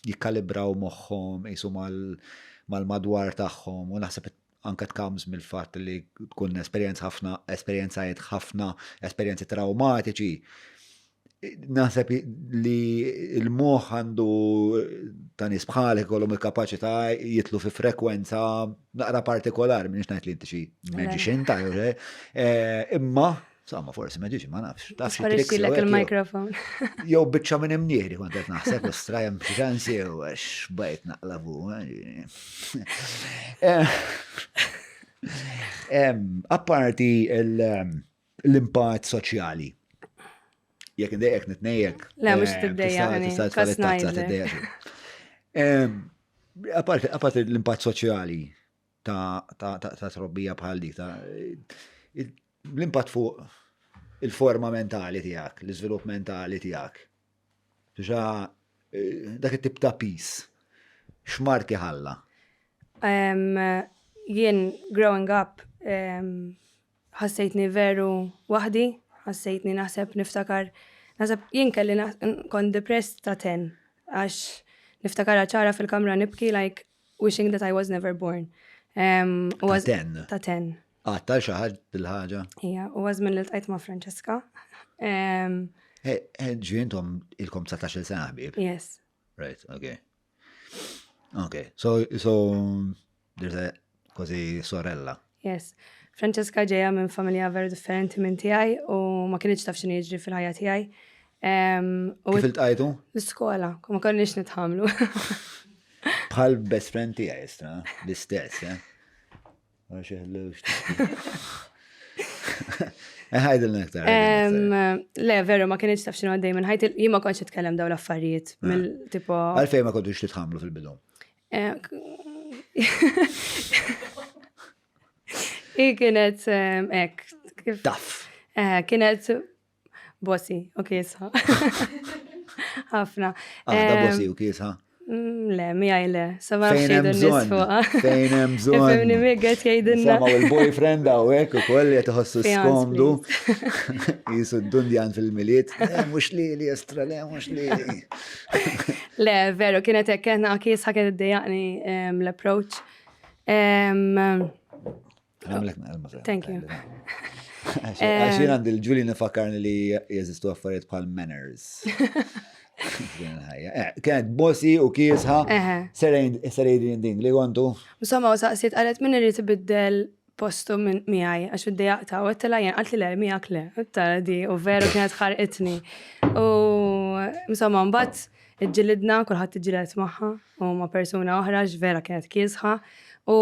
jikkalibraw moħħom, jisom mal-madwar tagħhom, u naħseb anka tkams mill-fatt li tkun esperjenzajiet ħafna, esperjenzi traumatiċi. Naħseb li l-moħħ għandu ta' nies bħalek kollhom il-kapaċità jitlu fi frekwenza naqra partikolari, minix ngħid li inti xi magician ta' imma Somma, forsi magician ma nafx. Sparixxilek il-mikrofon. Jew biċċa minn imnieri kont qed naħseb strajem x'kansi u għax bajt naqlabu. Apparti l-impatt soċjali. Jekk indejjek nitnejjek. Le mhux tiddejjaqni. Apparti l-impatt soċjali ta' trobbija bħal dik l-impatt fuq il-forma mentali tiegħek, l-iżvilupp mentali tiegħek. Dak it-tip ta' peace. X'marki ħalla? Jien growing up ħassejtni veru waħdi, ħassejtni naħseb jien kelli kon depressed ta' 10 għax niftakar ċara fil-kamra nibki like wishing that I was never born. Ta' 10. Ta' 10. Għattal xaħġ bil-ħagġa. Ija, u għaz minn l-tqajt ma' Francesca. Ġientom ilkom 19 sena ħbib. Yes. Right, okay. Okay, so there's a così sorella. Yes. Francesca ġeja minn familja very differenti minn tiegħi u ma kienx taf x'inhi jiġri fil-ħajja tiegħi. Kif iltqajtu? L-iskola, ma konniex nitħamlu. Bħal best friend tiegħi istra, l-istess, Għaxi ħallux. Ħajdilna aktar. Le, veru, ma kienx taf x'inhu għaddej minn ħajt jien ma kontx nitkellem dawn l-affarijiet mill-tipo. Għalfejn ma kontux titħamlu fil-bidu? Kienet ek. Taf. Kienet bossi, u kiesħa. Ħafna. Għada bossi u kiesħa. Le, miħaj le. Sama Fejn hemm bżonn. Fejn hemm bżonn. Femni miħgħet jgħidinna. Sama u l-boyfriend għawek u koll jtħossu skomdu. Jisu d-dundjan fil-miliet. Mux li estra, le, mux li. Le, veru, kienet kena kiesħa kienet d-dejaqni l-approach. Thank you. Għaxin għandi l-ġuli nifakarni li jeżistu affarijiet bħal manners. Kienet bossi u kiesħa serejdin din li għandu. Insomma, u saqsiet għalet minn irrit biddel postu minn miħaj, għax id-dejaqta, u għattela jen, għatli le, miħak le, għattela di, u veru kienet ħarqitni. U insomma, mbatt iġġilidna, kullħat iġġiled maħħa, u ma persuna oħra, vera kienet kiesħa. U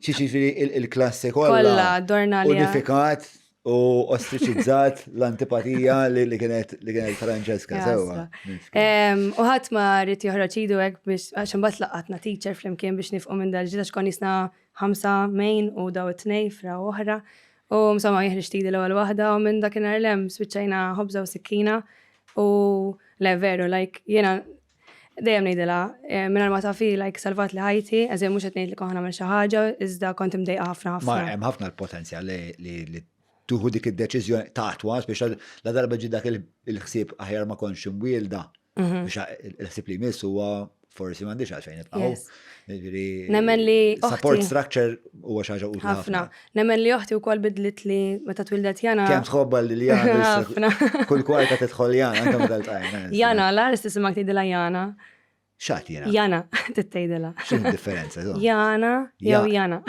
ċiċifiri il-klassi kolla, dorna li. Unifikat u ostriċizzat l-antipatija li kienet Francesca, sewa. U ħadd ma rrid joħroġ idu hekk biex għax imbagħad laqatna teacher flimkien biex nifqu minn dal-ġid għax kon jisna 5 main u daw 2 fra oħra. U msomma jieħriġ tidi l-ewwel waħda u minn dakinhar lem spiċċajna ħobża u sikkina u le veru like jiena dejjem ngħidilha minn ma tafi like salvat li ħajti, eżem mhux qed ngħid li konna xi ħaġa iżda kont imdejqa ħafna ħafna. Ma hemm ħafna l-potenzjal li tuħu dik id-deċiżjoni taħtwa biex la darba ġi dak il-ħsieb aħjar ma konx imwielda biex il-ħsieb li jmiss huwa forsi m'għandix għalfejn nibqgħu. Nemmen li support structure huwa xi ħaġa utli ħafna. Nemmen li oħti wkoll bidlet li meta twildet Jana. Kemm tħobba li Jana kull kwarta tidħol Jana anke meta ltqajna. Jana l-għar istisimgħek tgħidilha Jana. X'għad Jana? Jana tittejdilha. X'in differenza? Jana jew Jana.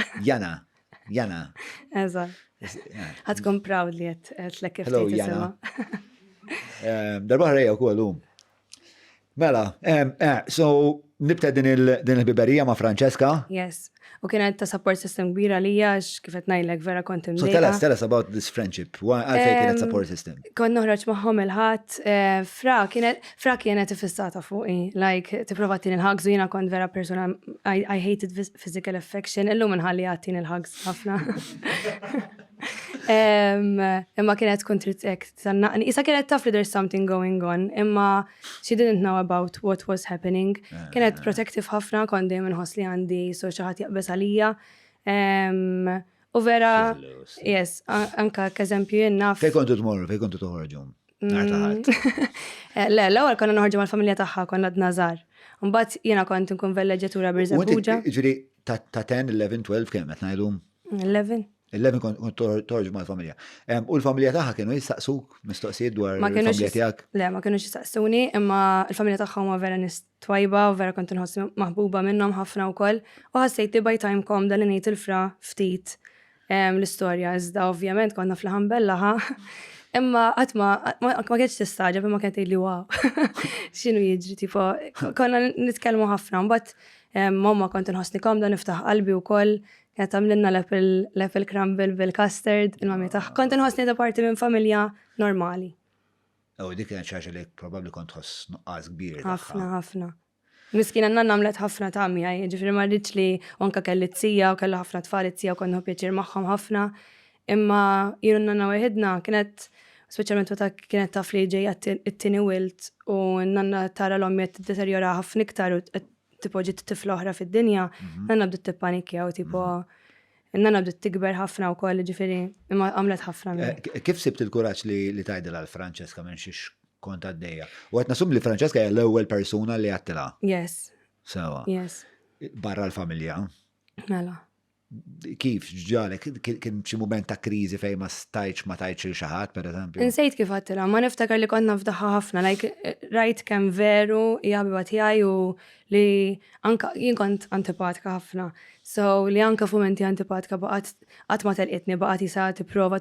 Jana. Eżatt. Ħadkun proud li għetlek kif Hello, Jana. Darba ħrejja u kollum. Mela, so nibta din il-biberija ma' Francesca? Yes. U kienet ta' support system kbira li għax kifet najlek vera kont So tell us about this friendship. Għalfej kienet support system? Kont noħroġ maħħom il-ħat. Fra kienet fissata fuqi. Like, tiprova tin il-hugs u jina kont vera persona. I hated physical affection. Illum nħalli għattin il-hugs ħafna. Imma kienet kontrit tannaqni. Isa kienet taf li there's something going on. Imma she didn't know about what was happening. Kienet protective ħafna, kon dejjem inħoss li għandi so xi ħadd jaqbes għalija. U vera, yes, anka k'eżempju jenna. Fej kontu tmorru, fej kontu toħorġu? Le, l-ewwel konna noħorġu mal-familja tagħha, konna d-Nazar. Mbagħad jiena kont nkun velleġġatura Birżebbuġa. Ġifieri ta' 10, 11, 12 kemm qed ngħidhom? 11. 11 kont toħorġu mal-familja. U l-familja tagħha kienu jistaqsuk mistoqsijiet dwar il-familja tiegħek? Le, ma kienux jistaqsuni, imma l-familja tagħha huma vera nies twajba u vera kont inħossi maħbuba minnhom ħafna wkoll. U ħassejt li by time kom dan ngħid il-fra ftit l-istorja iżda ovvjament konna fl-ħambella ħa. Imma qatt ma kienx tistaġab imma kienet tgħidli wow. X'inhu jiġri tipo konna nitkellmu ħafna mbagħad mamma kont inħossni komda niftaħ qalbi wkoll kienet għamlilna l-apple crumble bil-custard il-mami tagħha. Kont inħossni ta' parti minn familja normali. Dik kienet xi ħaġa li probabbli kont tħoss nuqqas kbir. Ħafna. Miskina nanna għamlet ħafna ta' miegħi, ġifieri ma rridx li anke kelli tzija u kellha ħafna tfal tzija u konna pjaċir magħhom ħafna. Imma jienu nanna weħidna kienet speċjalment meta kienet taf li ġejja it-tieni wilt u nanna tara l-ommi qed tiddeterjora ħafna iktar u tipo ġiet tifla oħra fid-dinja, nanna bdiet tippanikja u tipo nanna bdiet tikber ħafna wkoll ġifieri imma għamlet ħafna. Kif sibt il-kuraġġ li tgħidilha l-Francesca minn xiex kont għaddejja? U qed nasum li Francesca hija l-ewwel persuna li għattilha. Yes. Sewa. Yes. barra l-familja. Mela. Kif ġġalek, kien xi mument ta' kriżi fejn ma tajtx il xaħat, per eżempju. Insejt kif għattila, ma niftakar li konna fdaħħa ħafna, rajt kem veru jgħabiba tijaj u li anka jien kont antipatika ħafna. So li anka fumenti antipatika baqat ma telqitni, baqat jisa tipprova.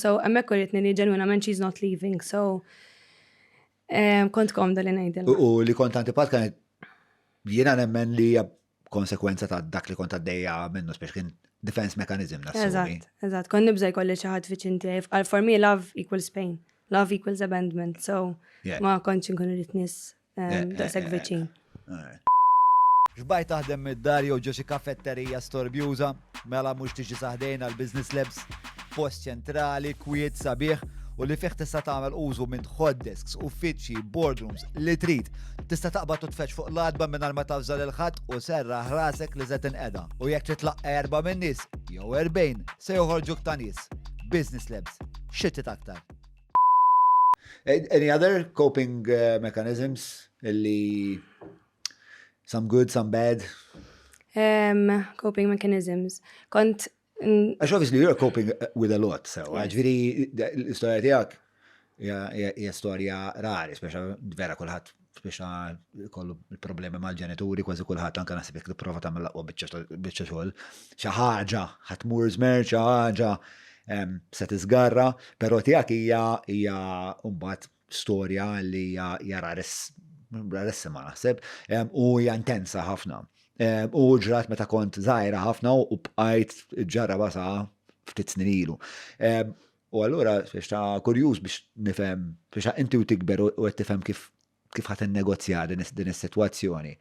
So emmek korritni li ġenwinament she's not leaving. So kont komda li nejdil. U li kont antipatika jiena nemmen li konsekwenza ta' dak li kont għaddejja minnu, spiex kien defense mechanism nassumi. Eżatt. Kon nibżaj kolli xaħat viċinti. For me, love equals pain. Love equals abandonment. So, ma konċin kun ritnis daqseg viċin. Xbajt taħdem mid-dar jew ġo xi kaffetterija storbjuża, mela mhux tiġi saħdejn għal business labs, post ċentrali, kwiet sabiħ, u li fih tista' tagħmel użu minn hot desks, uffiċċji, boardrooms li trid. Tista' taqbad u tfetx fuq l-adba mingħajr ma tafżal il-ħadd u serraħ rasek li żed inqeda. U jekk titlaq 4 minn nies jew 40 se joħorġuk ta' nies. Business labs, xittit aktar. Any other coping mechanisms illi some good, some bad? Coping mechanisms. Għax obviously you're coping with a lot, so ġviri l-istoria tijak hija storja rari, speċa vera kulħadd speċa kollu il-problemi mal-ġenituri, kważi kulħadd anke naħseb jekk tipprova tagħmel aqwa biċċa xogħol. Xi ħaġa ħatmur żmer, xi ħaġa se tisgarra, però tiegħek hija mbagħad storja li hija rarissima naħseb u hija intensa ħafna. U ġrat meta kont zaħira ħafna u bqajt ġarra basa ftit snin ilu. U allura biex ta' kurjuż biex nifhem biex inti u tikber u qed tifhem kif ħadd innegozja din is-sitwazzjoni.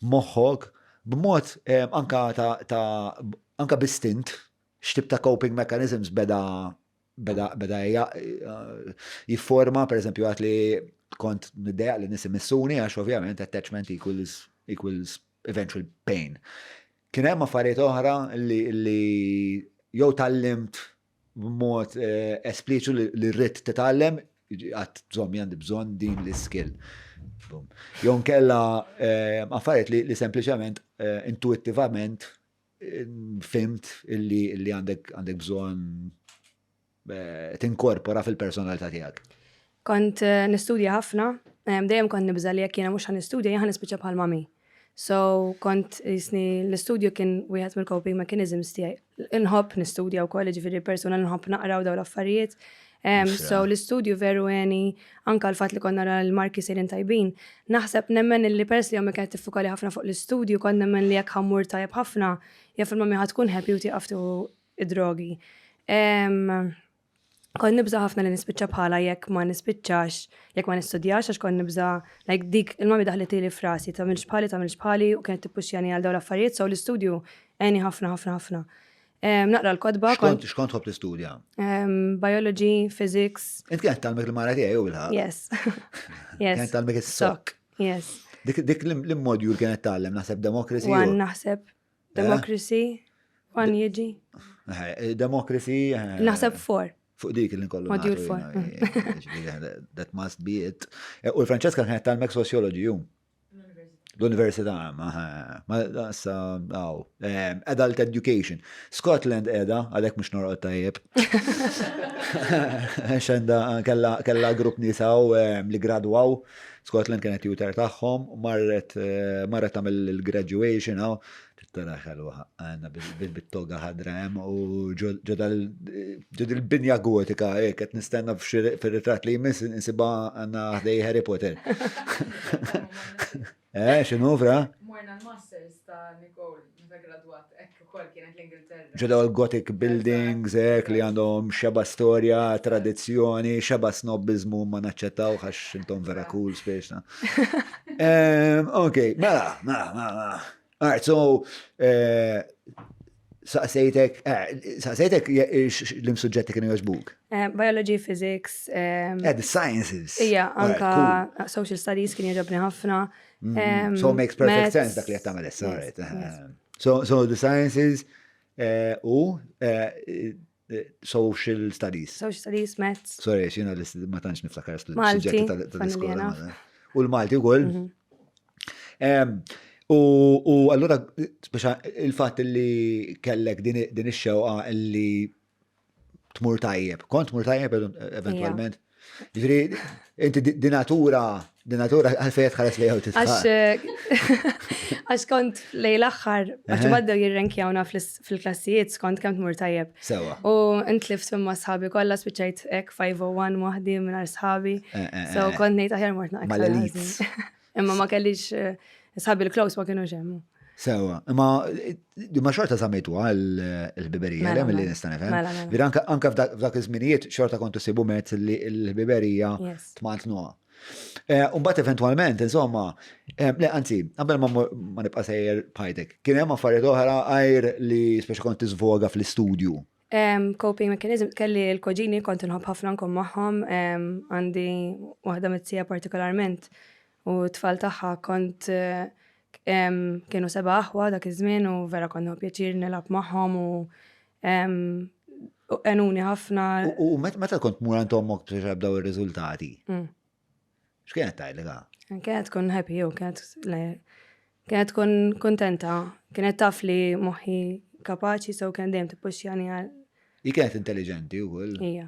Moħħok b'mod anka bistint x'tib ta' coping mechanisms beda jifforma, pereżempju għat li kont niddejaq li nisim missuni għax ovvjament attachment equals eventual pain. Kien hemm affarijiet oħra li jew tallimt b'mod espliċu li rrid titgħallem għad żommi għandi bżonn din l-iskill. Jew nkella affarijiet li sempliċement intuittivament fimt illi għandek bżonn tinkorpora fil-personalità tiegħek. Kont nistudja ħafna, dejjem kont nibża li jekk jiena mhux ħanistudja jien ħanispiċċa bħal mami. So, kont jisni l-studio kien wieħed mill-coping mechanisms tiegħi. Inħobb nistudja wkoll, ġifieri persuna nħobb naqraw dawn l-affarijiet. So l-studio veru għeni, anka l-fat li konna l-marki sejrin tajbin, naħseb nemmen li pers li għamek għed tifukali ħafna fuq l-studio, kon nemmen li jek ħammur tajb ħafna, jaff il-mami ħatkun happy u tiqaftu id-drogi. Kon nibza ħafna li nispiċċa bħala jekk ma nispiċċax, jekk ma nistudjax, għax kon nibza, like dik il-mami daħlet li frasi, tamilx bħali u kienet tippuxjani għal daw l-affarijiet, so l-studio għeni ħafna. Naqra l-kodba. Xkont ħob l-istudja? Biology, physics. Int kienet talmek l-mara tiegħi u bil-ħaq? Yes. Yes. Kienet talmek is-sok. Yes. Dik l-modjul kienet tallem, naħseb democracy? One naħseb. Democracy. One jieġi. Democracy. Naħseb 4. Fuq dik il-nkollu. Module 4. That must be it. U l-Franċeska kienet talmek sociology ju. L-Università, adult education. Scotland edha, għadek mux norqot tajjeb. Xenda kella grupp nisaw li gradwaw. Scotland kienet juter taħħom, marret għamil il-graduation, tara xalwa għanna bil-bittoga ħadrem u ġod il-binja gotika, għet nistenna fil-ritrat li jmiss nsiba għanna ħdej Harry Potter. Xinu fra? Morna l-masters ta' Nicole, nisa graduat, ekku kol kienet l-Ingilterra. Ġodaw il-Gothic buildings, li għandhom xeba storja, tradizzjoni, xeba snobbizmu ma naċċettaw, għax intom vera cool speċna. Ok, mela. Alright, so, saqsejtek l-imsujġetti kienu joġbuk? Biology, physics. The sciences. Ija, anka social studies kien jġobni ħafna. So it makes perfect sense dak li għattamel essa, alright. So the sciences social studies. Social studies, maths. Sorry, xina ma tantx niftakar Malti, tal-iskola. U l-Malti u koll. U allura, speċa il-fatt li kellek din ix-xewqa li tmur tajjeb. Kont tmur tajjeb eventualment? Ġifieri, inti dinatura għalfejn tħares lejha u titħaq. Għax kont lej l-axħar, għax baddew jirrenkjawna fil-klassijiet, kont kemm tmur tajjeb. Sewa. U intlift imma sħabi kollha spiċċajt hekk 501 waħdi minn sħabi. So kont ngħid aħjar mort naqra. Mal-elites. Imma ma kellix sħabi l-close ma kienu ġemmu. Sewa, imma xorta zamejtu il-biberija, Mela, li mela. nista' nifhem. Mela, mela. Vir anke f'dak iż-żminijiet xorta kontu sibu mezz li l-biberija Yes. tmalt nuha. Umbat eventualment, insomma, anzi, qabel ma nibqa' sejjer bħajtek, kien hemm affarijiet oħra għajr li speċi kont tiżvoga fl-istudju. Coping mechanism, kelli l-koġini kont nħobb ħafna nkun magħhom, għandi waħda mitzija partikolarment u t-tfal tagħha kont kienu 7 aħwa dak iż-żmien u vera kont pjaċir nilab magħhom u għenuni ħafna. U meta kont mur għand ommok biex jabdaw ir-riżultati? X'kienet tgħidlek? Kienet tkun happy u kienet tkun kontenta. Kienet taf li moħħi kapaċi so kien dejjem tippuxjani għal. Hi kienet intelligenti wkoll. Hija.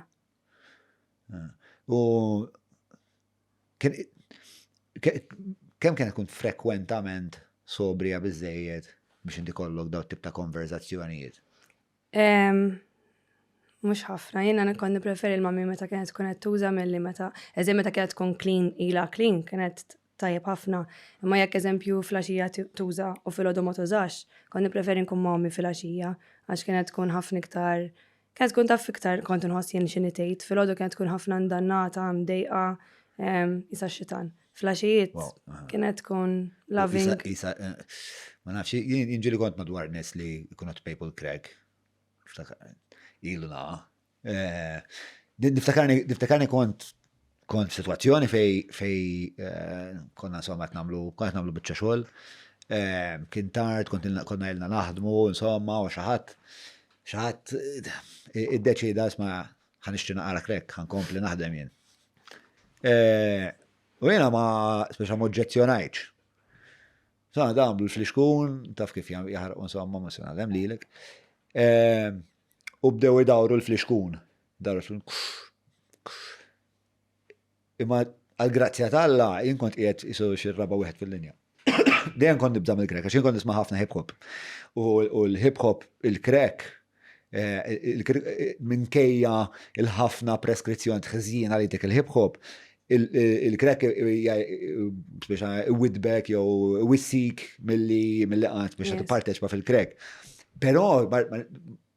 U kemm kienet tkun frekwentament sobrija biżejjed biex inti kollok daw tip ta' konverzazzjonijiet? Mux ħafna, jena kon preferi l-mammi meta kienet tkun qed tuża milli meta kienet tkun clean, clean, kienet tajjeb ħafna. Imma jekk eżempju flaxija tuża u fil-għodu ma tużax, kon preferi nkun mammi fil-għaxija, għax kienet tkun ħafna iktar, kienet tkun taf iktar kont nħoss jien xini tgħid, fil-għodu kienet tkun ħafna ndannata, mdejqa, isa xitan. Flaxijiet kienet tkun loving. Ma nafx, jien ġili kont madwar nies li jkunu people crack. Ilu naqa. Niftakarni kont situazzjoni fej konna insomma namlu bieċa xogħol. Kien tard, konna ilna naħdmu, insomma, u xaħat id-deċida sma ħanixċi naqra krek, ħankompli naħdem jien. U jena ma speċa moġġezzjonajċ. Sana damlu l-fliskun, taf kif jaħarqu insomma, ma sena dem lilek. U bdew idawru l-fliskun. Imma għal-grazzja tal-la, jien kont qiegħed isu xirraba wieħed fil-linja. Dejjem kont nibda mill-krek, għax jien kont nisma' ħafna hip-hop. U l-hip-hop, il-krek, minkejja il-ħafna preskrizzjoni tħżjien għalitek il-hip-hop, il-krek widbek jew wissik mill-li qatt biex tipparteċipa fil-krek. Però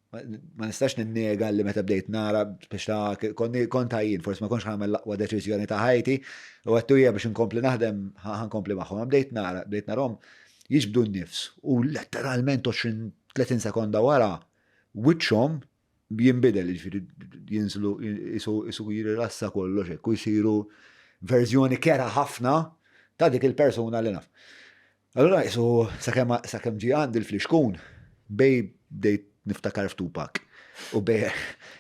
ma nistax ninnega li meta bdejt nara biex kont ħajjin, forsi ma konx ħamel l-aqwa deċiżjoni ta' ħajti, u għattuja biex nkompli naħdem, ħankompli magħhom. Bdejt narahom jiġbdu n-nifs u letteralment 20-30 sekonda wara wiċċhom jinbidel, jinslu jisu jirilassa kollox hekk u jsiru verżjoni kera ħafna ta' dik il-persuna li naf. Allura jisu sakemm ġie għandi l-fliskun bej bdejt niftakar f'Tupac u bej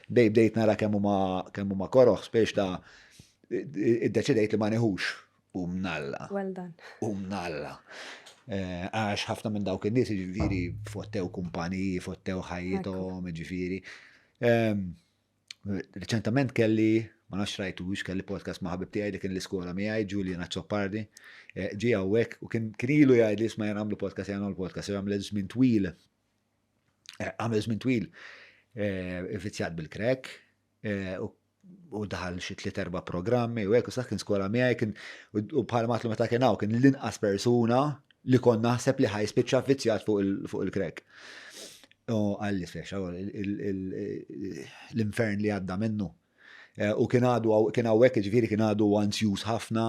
bdejt nara kemm huma koroħ spiex ta' iddeċidejt li ma neħux u mnalla. Well done. U mnalla. Għax ħafna minn dawk in-nies ġifieri fottew kumpaniji, fottew ħajjithom, ġifieri. Reċentament kelli, ma nafx rajtux, kelli podcast ma' ħabib tiegħi li kien l-iskola miegħi, Julian Azzopardi, ġie hawnhekk u kien ilu jgħid li isma' jagħmlu podcast, jagħmel żmien twil. Għamel żmien twil vizzjat bil-krek u daħal xi 3-4 programmi u hekk u saħ kien skola miegħi u bħal matlu meta kien hawn kien l-inqas persuna li kon naħseb li ħajspiċċa vizzjat fuq il-krek. U għalli feċa, l-infern li għadda minnu. U kien għawek, ġifiri kien għadu anzjus ħafna,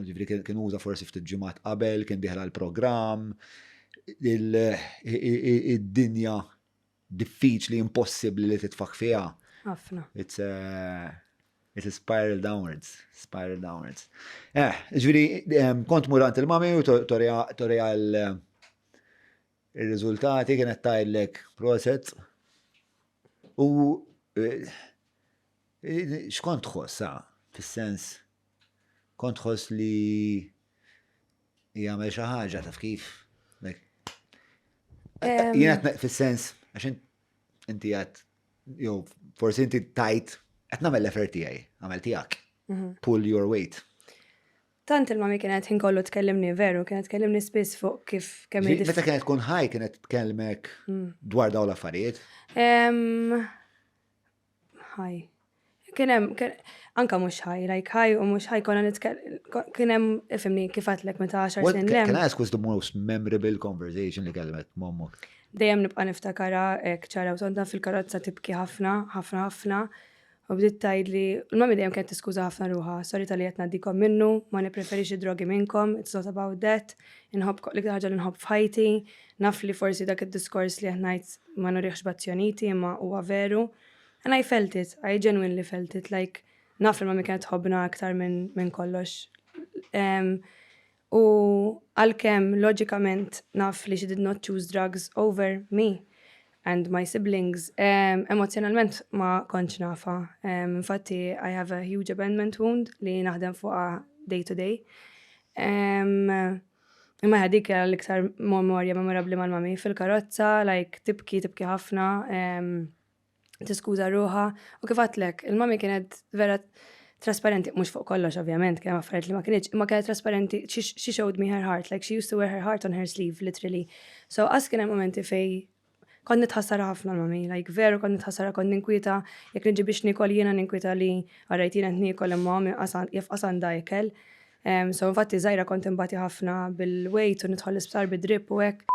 ġifiri kien uża forsi ftit ġimgħat qabel, kien diħla l-programm, id-dinja diffiċli, impossibbli li titfaq fiha. Ħafna. It's a spiral downwards. Ġifiri, kont murant il-mami u torja il-rizultati kienet tajlek proset u xkont tħoss, fis-sens kont tħoss li jagħmel xi ħaġa taf kif Jena fil-sens, għax inti għat, jow, forsi inti tajt, għat namel l-effort tijaj, għamel tijak. Pull your weight. Tant il-mami kienet ħin kollu tkellimni veru, kienet tkellimni spiss fuq kif kemm Meta kienet tkun ħaj, kienet tkellmek dwar daw l-affarijiet? ħaj. Kienem, anka mux ħaj, like ħaj u mux ħaj konna kienem, ifimni, kifatlek meta 10 sin lem. Can I ask what's the most memorable conversation li kelmet mommok? Dejjem nibqa niftakara ċara u tonta fil-karozza tibki ħafna. U bdiet tgħidli, l-mami dejjem kienet tiskuża ħafna ruħha, sorry tal-li qed ngħaddikom minnu, ma nippreferix id-drogi minnkom, it's not about that, inħobb l-iktar ħaġa li nħobb f'ħajti, naf li forsi dak id-diskors li qed ngħid ma nurihx b'azzjoniti imma huwa veru. And I felt it, I genuinely felt it, like naf li mami kienet tħobbna aktar minn kollox. U għalkemm loġikament naf li she did not choose drugs over me and my siblings, emozjonalment ma konċ nafa. Infatti, I have a huge abandonment wound li naħdem fuqa day to day. Imma ħadik l-iktar memorabli mal-mami fil-karozza, like tibki ħafna, tiskuża ruħa. U kif għatlek, il-mami kienet vera trasparenti, mux fuq kollox ovvjament, kien affarijiet li ma kienx, imma kienet trasparenti, she showed me her heart, like she used to wear her heart on her sleeve, literally. So as kien hemm momenti fej kont nitħassara ħafna l-mami, like veru kont nitħassara, kont ninkwita, jek nġi biex nikol jiena ninkwita li għarajtina nikol imma jafqasan dajkel. So infatti zaħira kont imbati ħafna bil-wejt u nidħol l-isptar bid-drip u hekk.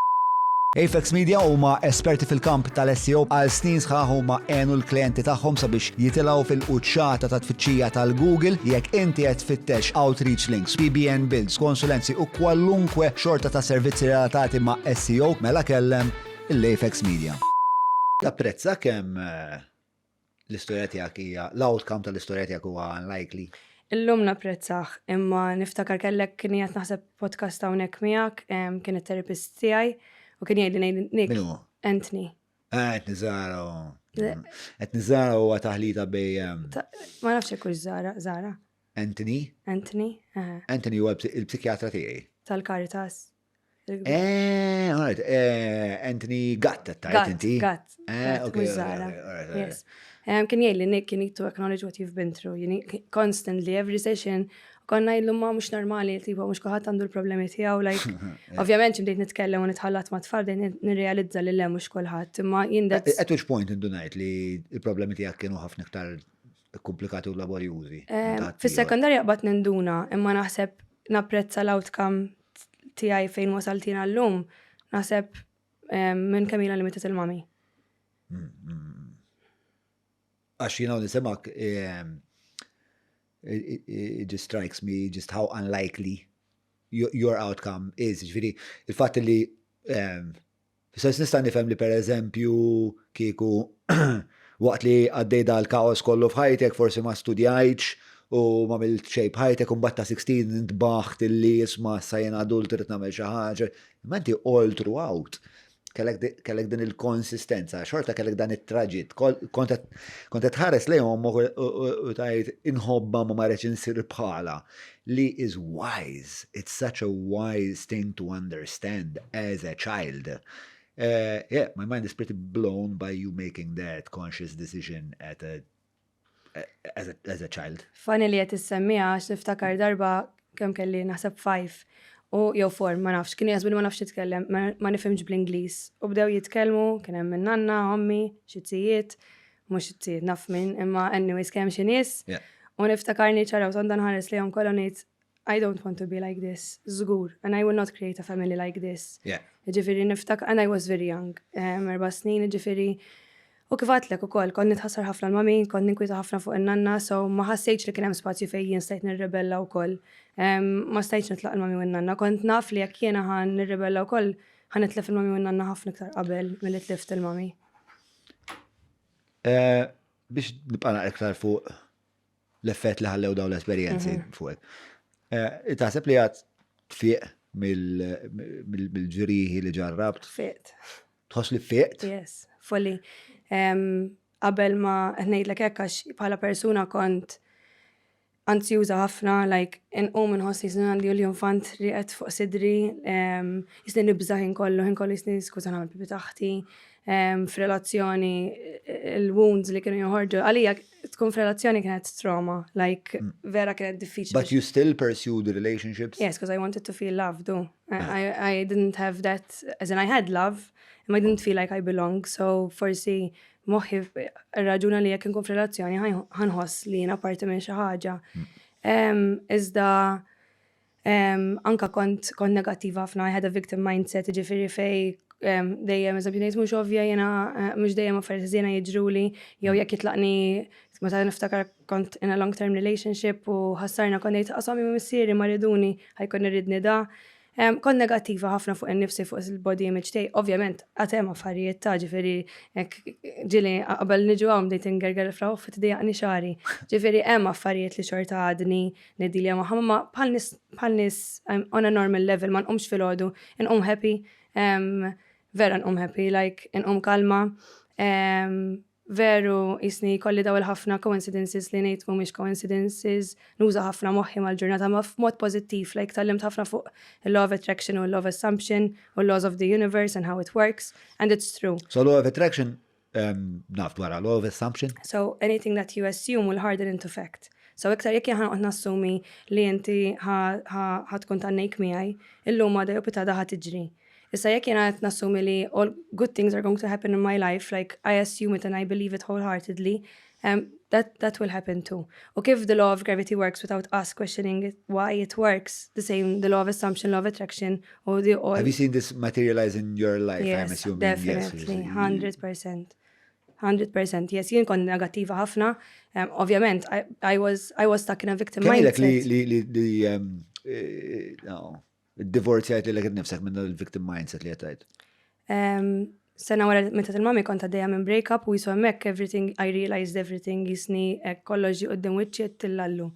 Apex Media huma esperti fil-kamp tal-SEO għal snin sħaħ huma għenu l-klienti tagħhom sabiex jitilgħu fil-quċċata ta' tfittxija tal-Google jekk inti qed tfittex outreach links, PBN builds, konsulenzi u kwalunkwe xorta ta' servizzi relatati ma' SEO mela kellem l-Apex Media. Tapprezza kemm l-istorja tiegħek hija l-outcome tal-istorja tiegħek huwa unlikely. Illum napprezzaħ, imma niftakar kellek kien qed naħseb podcast hawnhekk miegħek, kien it-therapist tiegħi u kien jgħidli ngħid Minu? Anthony. Qed niżara huwa taħlita bej Ma nafx hekk Zara. Anthony? Anthony huwa il-psikjatra tiegħi. Tal-Caritas. Alright, Anthony Gatt, tajt inti? Gatt, okay, Zara. alright. Yes. Kien jgħidli Nick, you need to acknowledge what you've been through. Constantly, every session, konna jgħidlu ma mux normali, tipo mux kuħat għandu l-problemi tijaw, like, ovvjament ġimdejt nitkellem u nitħallat ma tfal, dejt nirrealizza li l-lem mux kullħat, ma jindet. At which point indunajt li il-problemi tijak kienu ħafna iktar komplikati u laborjużi? Fis-sekondarja qbad ninduna, imma naħseb napprezza l-outcome tijaj fejn wasaltina l-lum, naħseb minn kamila limited il-mami. Għax jina nisimak, it just strikes me just how unlikely your outcome is. Ġviri, il-fat li, fissas nistan nifem li per eżempju kieku waqt li għaddejda l-kaos kollu fħajtek, forsi ma studjajċ u ma milt xej bħajtek un batta 16 intbaħt li jisma sajjen adult rrit namel xaħġa. Menti all throughout. Kellek din il-konsistenza, xorta kellek dan it-traġit. Kontet ħares lejhom u tajt inħobba ma marreċ insir bħala li is wise. It's such a wise thing to understand as a child. Yeah, my mind is pretty blown by you making that conscious decision as a child. Funny li qed issemmija għax niftakar darba kemm kelli naħseb 5 u jew 4 ma nafx, kien jaħsbu li ma nafx jitkellem, ma nifhimx bl-Ingliż. U bdew jitkellmu, kien hemm minn nanna, ommi, xi tzijiet, mhux xi tzijiet naf minn, imma anyways kemm xi nies. U niftakarni ċara u tonda nħares lejhom kollha ngħid I don't want to be like this, żgur, and I will not create a family like this. Ġifieri niftakar, and I was very young, 4 snin, ġifieri. U kif għatlek ukoll, kon nitħassar ħafna l-mami, kon ninkwita ħafna fuq in-nanna, so ma ħassejtx li kien hemm spazju fejn jien stajt nirrebella wkoll. Ma stajtx nitlaq il-mami u n-nanna, kont naf li jekk jiena ħan nirrebella wkoll ħan nitlef il-mami u n-nanna ħafna iktar qabel milli tlift il-mami. Biex nibqa' naqra iktar fuq l-effett li ħallew daw l-esperjenzi fuqek. Taħseb li għad tfiq mill-ġrieħi li ġarrabt? Fiqt. Tħoss li fiqt? Yes, fully. Qabel ma ngħidlek hekk għax bħala persuna kont anzjuża ħafna, like, inqum inħoss jisni għandi l-jum fant riqet fuq sidri, jisni nibża kollu jisni skuza nagħmel pipi taħti, f'relazzjoni, il-wounds li kienu joħorġu, għalija tkun f'relazzjoni kienet trauma, like, vera kienet diffiċli. But you still pursue the relationships? Yes, because I wanted to feel loved, though. I didn't have that, as in I had love, and I didn't feel like I belonged, so forsi moħi raġuna li jekk nkun f'relazzjoni ħanħoss li jiena parti minn xi ħaġa. Iżda anka kont negattiva ħafna, I had a victim mindset, ġifieri fej dejjem eżempju ngħid mhux ovvja jiena mhux dejjem affarijiet żiena jiġruli, jew jekk jitlaqni meta niftakar kont in a long term relationship u ħassarna kont ngħid qasami missieri ma riduni ħajkun iridni da. Kont negattiva ħafna fuq in-nifsi fuq il-body image tiegħi. Ovvjament għad hemm affarijiet ta' ġifieri ġieli qabel niġu hawn bdejt ingerger fraw fit tidejjaqni xari. Ġifieri hemm affarijiet li xorta għadni nidilja magħhom ma bħal nies on a normal level ma nqumx filgħodu, inqum happy, vera nqum happy, like inqum kalma. Veru jisni kolli daw il-ħafna coincidences li ngħid mhumiex coincidences, nuża ħafna moħħi mal-ġurnata ma f'mod pożittiv, like tallimt ħafna fuq il-law of attraction u l-law of assumption u laws of the universe and how it works, and it's true. So law of attraction, naf dwar law of assumption? So anything that you assume will harden into fact. So iktar jekk ħanqod nassumi li inti ħatkun tannejk miegħi, illum għada jew pitada ħad tiġri. Issa jekk jiena qed nassumi li all good things are going to happen in my life, like I assume it and I believe it wholeheartedly, that will happen too. U kif the law of gravity works without us questioning it, why it works, the same, the law of assumption, law of attraction, or the all. Have you seen this materialize in your life? Yes, I'm assuming. definitely, Yes. 100%. 100%. Yes, jien kon negattiva ħafna. Ovvjament, I was stuck in a victim mindset. Divorzjajt li l-għed nifsek minn il-victim mindset li għetajt? Sena wara meta il-mami kont għaddejja minn break-up u jisu hemmhekk everything, I realized everything, jisni kollox qudiem wiċċi tillallu.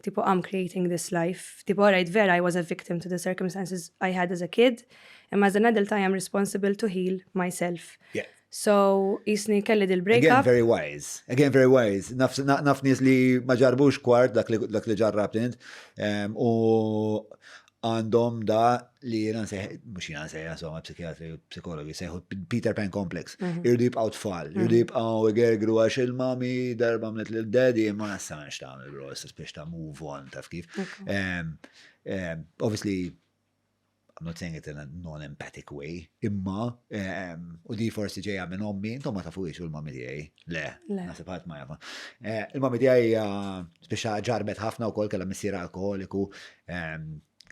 Tipo, I'm creating this life. Tipo, alright, vera, I was a victim to the circumstances I had as a kid. Imma as an adult, I am responsible to heal myself. Yeah. So, jisni kelli Again, dil-break-up. very wise. Again, very wise. Naf nies li ma ġarbux kwart dak li ġarrabt int. U għandhom da li jena nsejħ, mux jena nsejħ, insomma, psikiatri u psikologi, sejħu Peter Pan Complex. Irdu jibqaw tfal, irdu jibqaw igergru għax il-mami darba mnet l-daddy, ma nassa menx ta' bro, s-spiex ta' move on, taf kif. Obviously, I'm not saying it in a non-empathic way, imma, u di forsi ġeja minn ommi, intom ma tafuix u l-mami tijaj, le, nasibħat ma jafa. Il-mami tijaj, spiexa ġarbet ħafna u kol kella missira alkoholiku,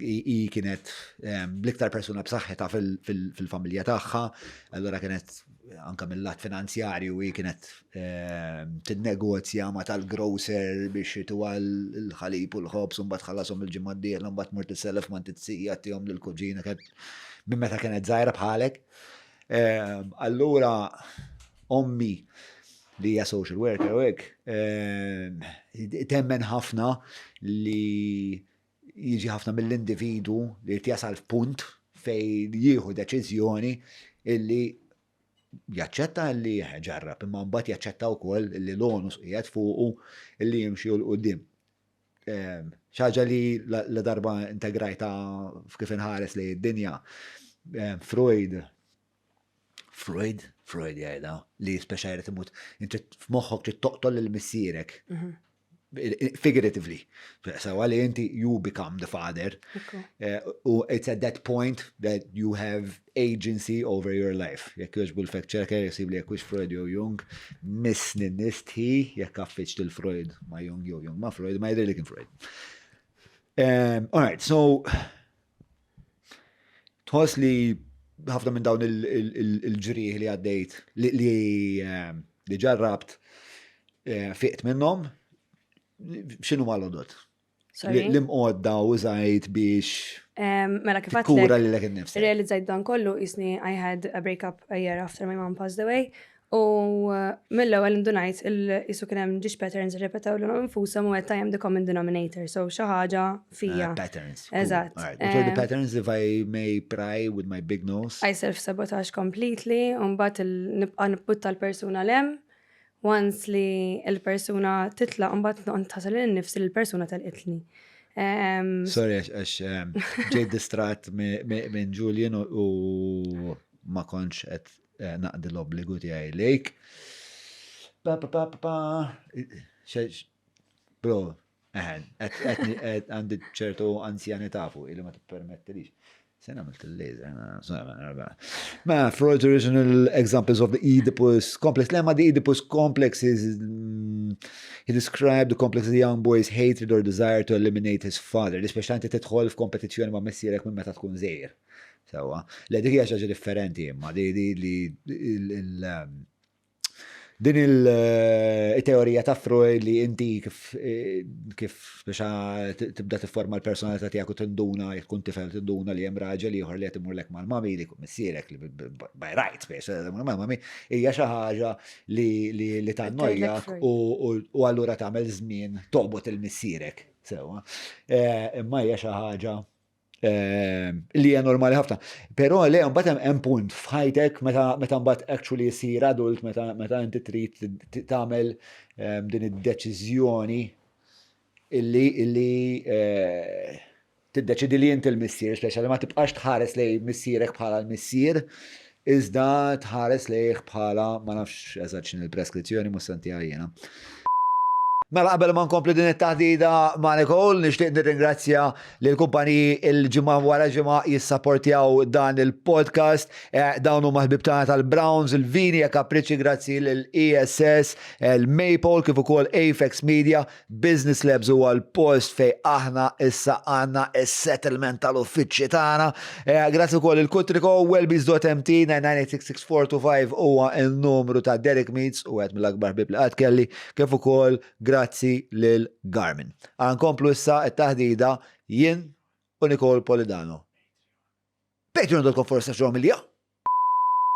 I kienet l-iktar persuna b'saħħitha fil-familja tagħha, allura kienet anke mill-lat finanzjarju i kienet tinnegozja ma tal-grocer biex ituwa l-ħalib u l-ħobs u mbagħad ħallasom il-ġimgħa d-dieħla mbagħad mort isselef ma titsija tihom lill-kuġina minn meta kienet żgħira bħalek. Allura ommi li hija social worker u hekk temmen ħafna li jiġi ħafna mill-individu li jasal f'punt fej jieħu deċiżjoni illi jaċċetta illi ġarrab, imma mbagħad jaċċetta wkoll illi l-onus qiegħed fuqu illi jimxi l qudiem. Xaġa li l-darba integrajta f'kif inħares li d-dinja. Freud jgħidha li speċa jrid imut inti f'moħħok trid toqtol il-missierek. Figuratively. So while you become the father, it's at that point that you have agency over your life. Jekk jux bil-fact checker, jisib li jekkux Freud jew Jung, miss ninnistħi, jekk affiċ til-Freud ma Jung jew Jung ma Freud, ma jidri li kien Freud. Alright, so tħoss li ħafna minn dawn il-ġrieħ li għaddejt li ġarrabt fiqt minnhom, xinu mal-odot? L-imqodda użajt biex Mela kif kura li l-ek nifsi. Realizzajt dan kollu, isni I had a breakup a year after my mom passed away. U mill-ewwel indunajt il-isu kien hemm ġiex patterns irrepetaw l infushom u qed I am the common denominator. So xi ħaġa fija. Patterns. Eżatt. What are the patterns if I may pry with my big nose? I self-sabotage completely, u mbagħad nibqa' nipputta l-persuna lem, once li il-persuna titlaq mbagħad noqgħod tasal innifsi li l-persuna tal-qitli. Sorry, għax ġej distrat minn Julian u ma konċ qed naqdi l-obbligu tiegħi lejk. Bro, għandi ċertu anzjanità fuq illi ma tippermettilix. Se nagħmel il-laser. Ma, Freud's original examples of the Oedipus complex. Lemma the Oedipus complex is he described the complex of the young boy's hatred or desire to eliminate his father. Speċjalment tidħol f'kompetizzjoni ma' missierek minn meta tkun żgħir. Sewwa. Le dik hija xi ħaġa differenti imma din il-teorija ta' Freud li inti kif biex tibda tifforma l-personalità tiegħek u tinduna, tkun tifel tinduna li hemm raġel ieħor li qed imurlek mal-mami li jkun missierek li by right biex mal-mami hija xi ħaġa li tannojjak u allura tagħmel żmien toqbod il-missierek sewwa. Imma hija xi ħaġa li hija normali ħafna. Però le mbagħad hemm punt f'ħajtek meta mbagħad actually jsir adult meta inti trid tagħmel din id-deċiżjoni illi tiddeċidi li inti l-missier, speċjali ma tibqax tħares lej missierek bħala l-missier, iżda tħares lejh bħala ma nafx eżatt x'in il-preskrizzjoni mhux sentija jiena. Mela qabel ma nkomplu din it-taħdida ma' Nicole, nixtieq nirringrazzja lil kumpaniji il-ġimgħa wara ġimgħa jissapportjaw dan il-podcast. Dawn huma ħbib tagħna tal-Browns, il-Vini Capricci grazzi lil ESS, il-Maple kif ukoll Apex Media, Business Labs huwa l-post fejn aħna issa għandna is-settlement tal-uffiċċji tagħna. Grazzi wkoll il-Kutriko, Wellbees.mt 9986425 huwa n-numru ta' Derek Meets u għed mill-akbar bib li qatt kelli kif ukoll grazzi lil Garmin. Għankomplu issa it-taħdida jien u Nicole Polidano. Patreon.com/Romilja.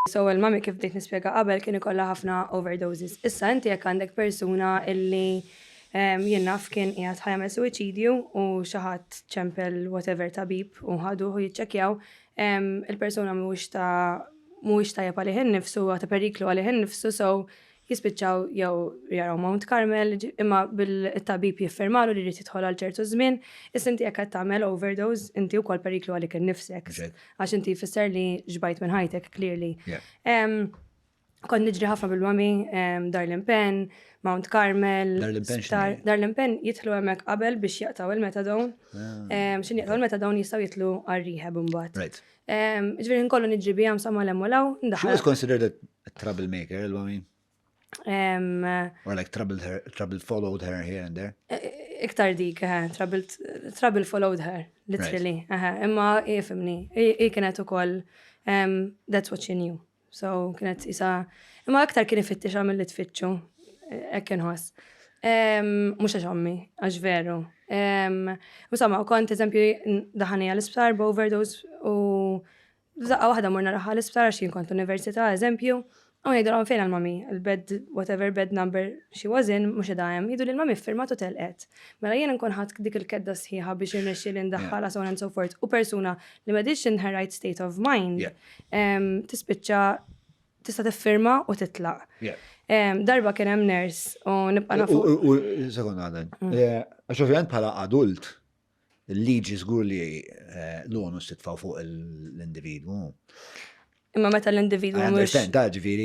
So il-mami kif bdejt nispjega qabel kien ikollha ħafna overdoses. Issa inti jekk għandek persuna illi jien naf kien qiegħed ħajjagħmel suwiċidju u xi ħadd ċempel whatever tabib u ħaduh jiċċekkjaw, il-persuna mhuwiex tajjeb għalih innifsu ta' periklu għalih innifsu so jispiċċaw jew jaraw Mount Carmel, imma bil-tabib jiffirmalu li jrid jidħol għal ċertu żmien, issa inti jekk qed tagħmel overdose, inti wkoll periklu għalik innifsek. Għax inti jfisser li ġbajt minn ħajtek clearly. Kont niġri ħafna bil-mami, Darlin Penn, Mount Carmel, Darlin Penn jidħlu hemmhekk qabel biex jaqtaw il-metadone. X'in jaqtaw il-metadone jistgħu jitlu għar-rehab imbagħad. Ġifieri nkollu niġri bihom sa mal-emmolaw. She was considered a troublemaker, il-mami? Or like trouble followed her here and there? Iktar dik, trouble followed her, literally. Imma jifimni, kienet ukoll, that's what she knew. So kienet isa, imma iktar kien ifittixa mill-li tfittxu, kien ħoss. Mux għax ommi, għax veru. Musamma, u kont eżempju daħani għal-isptar b'overdose u zaqqa waħda morna raħħa għal-isptar għax jien kont università, eżempju. U jgħidu għan fejn għal-mami, il-bed, whatever bed number she was in, mux id-dajem, jgħidu li l-mami firmatu telqet. Mela jien nkun ħat dik il-kedda sħiħa biex jirnexxi l-indaħħala so on and so forth. U persuna li ma diċ in her right state of mind, tispiċċa tista' tiffirma u titlaq. Darba kien hemm nurse u nibqa' nafu. U sekond għadan. Għax ovvjament bħala adult, il-liġi żgur li l-onus titfaw fuq l-individwu. Imma meta l-individwu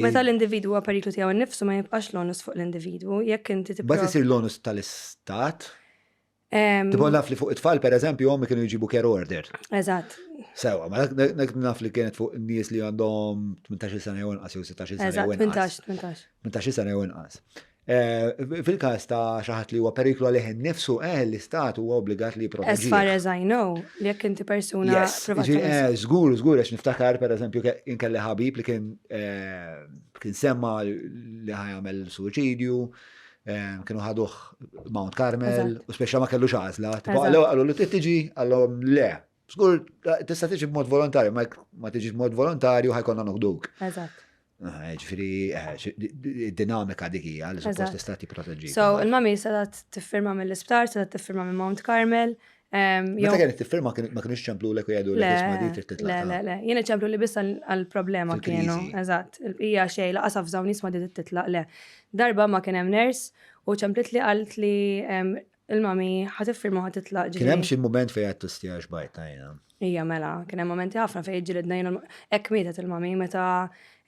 meta l-individwu huwa periklu tiegħu nnifsu ma jibqax l-onus fuq l-individwu, jekk inti tibqa'. Bad isir l-onus tal-istat? Tipo naf li fuq it-tfal pereżempju hom kienu jġibu care order. Eżatt. Sewa, ma naf li kienet fuq nies li għandhom 18 sena jew inqas jew 16 sena jew inqas. 18 sena jew inqas. Fil-każ ta' xi ħadd li huwa periklu għalih innifsu, l-istat huwa obbligat li jipproteġih. As far as I know, li jekk inti persuna żgur għax niftakar pereżempju inkelli ħabib li kien semma li ħajamel suwiċidju, kienu ħaduh Mount Carmel, u speċa ma kellux għażla. Għallu li tiġi, għallhom le. Żgur tista' tiġi b'mod volontarju, ma tiġi b'mod volontarju ħajkonna noħduk. Eżatt. Ġifiri, id-dinamika dik hija li suppost tista' tipproteġġi. So, il-mami sadat tiffirma mill-isptar, sadat tiffirma minn Mount Carmel, Meta kienet tiffirma ma kienux ċemplu l-ek u jgħidu l-ek isma di trid titlaq. Le, jena ċemplu li bissa għal-problema kienu, Fil-kriżi. eżatt, il-bqija xej, laqasaf zawni isma di titlaq, le. Darba ma kien hemm ners u ċemplit li qalt li il-mami ħatiffirma ħatitlaq Kien hemm xi mument fejn qed tistjax bajta jiena. Ija mela, kien hemm momenti ħafna fejn ġilidna jena, hekk mietet il-mami meta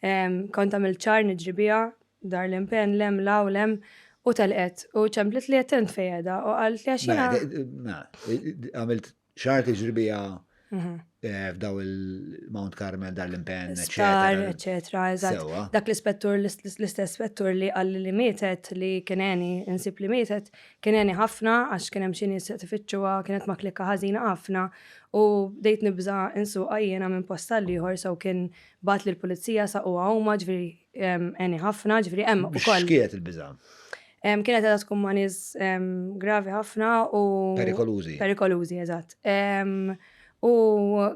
kont għamil ċar niġribija dar l-impen lem law lem u telqet u ċemplit li attent fejda u qalt li għaxina. Għamilt xarti ġribija f'daw il-Mount Carmel dar l-impen, Spar, eccetera. eccetera, eżatt. Sewa. Dak l-ispettur, l-istess spettur li għalli li mietet, li kieneni, insib li mietet, kieneni ħafna, għax kienem xini s-setifiċuwa, kienet ma klikka ħazina ħafna, u dejt nibza insu għajjena minn posta liħor, so kien bat li l-polizija saqu għawma, ġviri eni ħafna, ġviri hemm u koll. X'kienet il-biża? Kienet għedha tkun maniz gravi ħafna u. Perikolużi. Perikolużi, eżatt. U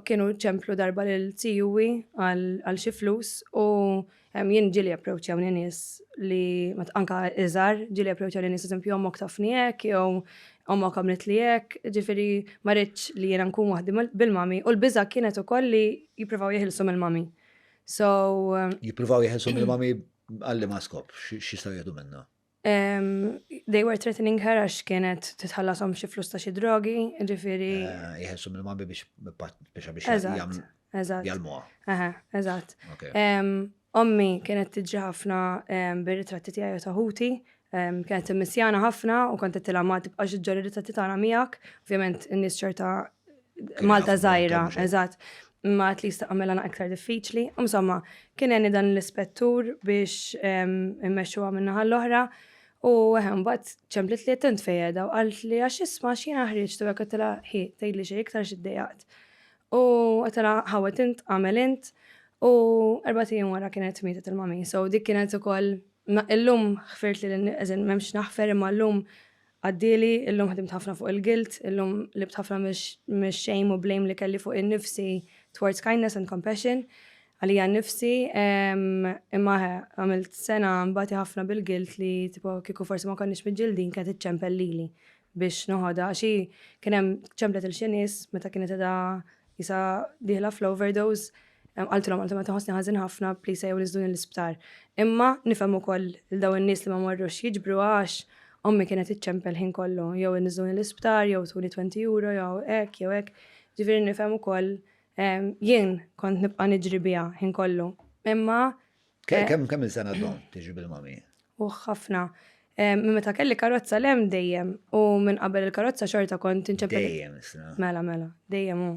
kienu ċemplu darba l-CUI għal xi flus u jien ġili approċċjaw nies li anka iżar ġili approċċjaw nies eżempju ommok tafni hekk jew ommok għamlet li hekk, ġifieri ma rridx li jiena nkun waħdi bil-mami u l-biża kienet ukoll li jippruvaw jeħilsu mill-mami. So Jippruvaw jeħelsu mill-mami għalli ma skop, x'jistgħu jgħidu minnha. They were threatening her għax kienet titħallasom xi flus ta' xi drogi, ġifieri. Jeħelsu mill-mami biex Eżatt. jalmuha. Eżatt. Okay. Ommi kienet tiġi ħafna bir-ritratti tiegħi ta' ħuti, kienet immissjana ħafna u kont tilha ma tibqax iġġor ir-ritratti tagħna miegħek, ovvjament in-nies ċerta Malta ħafna żgħira, mhux hekk. eżatt. Ma at least għamela aktar diffiċli. Insomma, kien hemm dan l-ispettur biex immexxuha min-naħa l-oħra u mbagħad ċemplit li attent fejjeda u qalt li għax isma' x'jiena ħriġtu hekk qedtilha ħi tgħidli xi iktar x'iddejjaqt. U qedtilha ħawet int għamel int u 4 ijiem wara kienet mietet il-mami. So dik kienet ukoll illum ħfirt li eżin m'hemmx naħfer imma llum għaddili, illum ħdimt ħafna fuq il-guilt, illum libt ħafna mix shame u blame li kelli fuq in-nifsi towards kindness and compassion, għalija nifsi, imma għamilt sena mbati ħafna bil-guilt li tipo kiku forsi ma konniex mid-ġildin kienet iċċempel lili biex noħoda, għaxi kienem ċemplet il-xenis, meta kienet edha jisa diħla fl-overdose, għaltulom għaltum għata ħosni ħazin ħafna, plisa jew nizdun l-isptar. Imma nifem u koll il-daw n-nis li ma marrux jiġbru għax, ommi kienet iċċempel ħin kollu, jew nizdun l-isptar, jew tuni 20 euro, jew ek, ġifiri nifem u koll, jien kont nibqa niġri bija ħin kollu. Imma. Kemm il-sena d-dom tiġi bil-mami? U ħafna. Meta kelli karozza lem dejjem u minn qabel il-karozza xorta kont inċempel. Dejjem, isna. Mela, dejjem u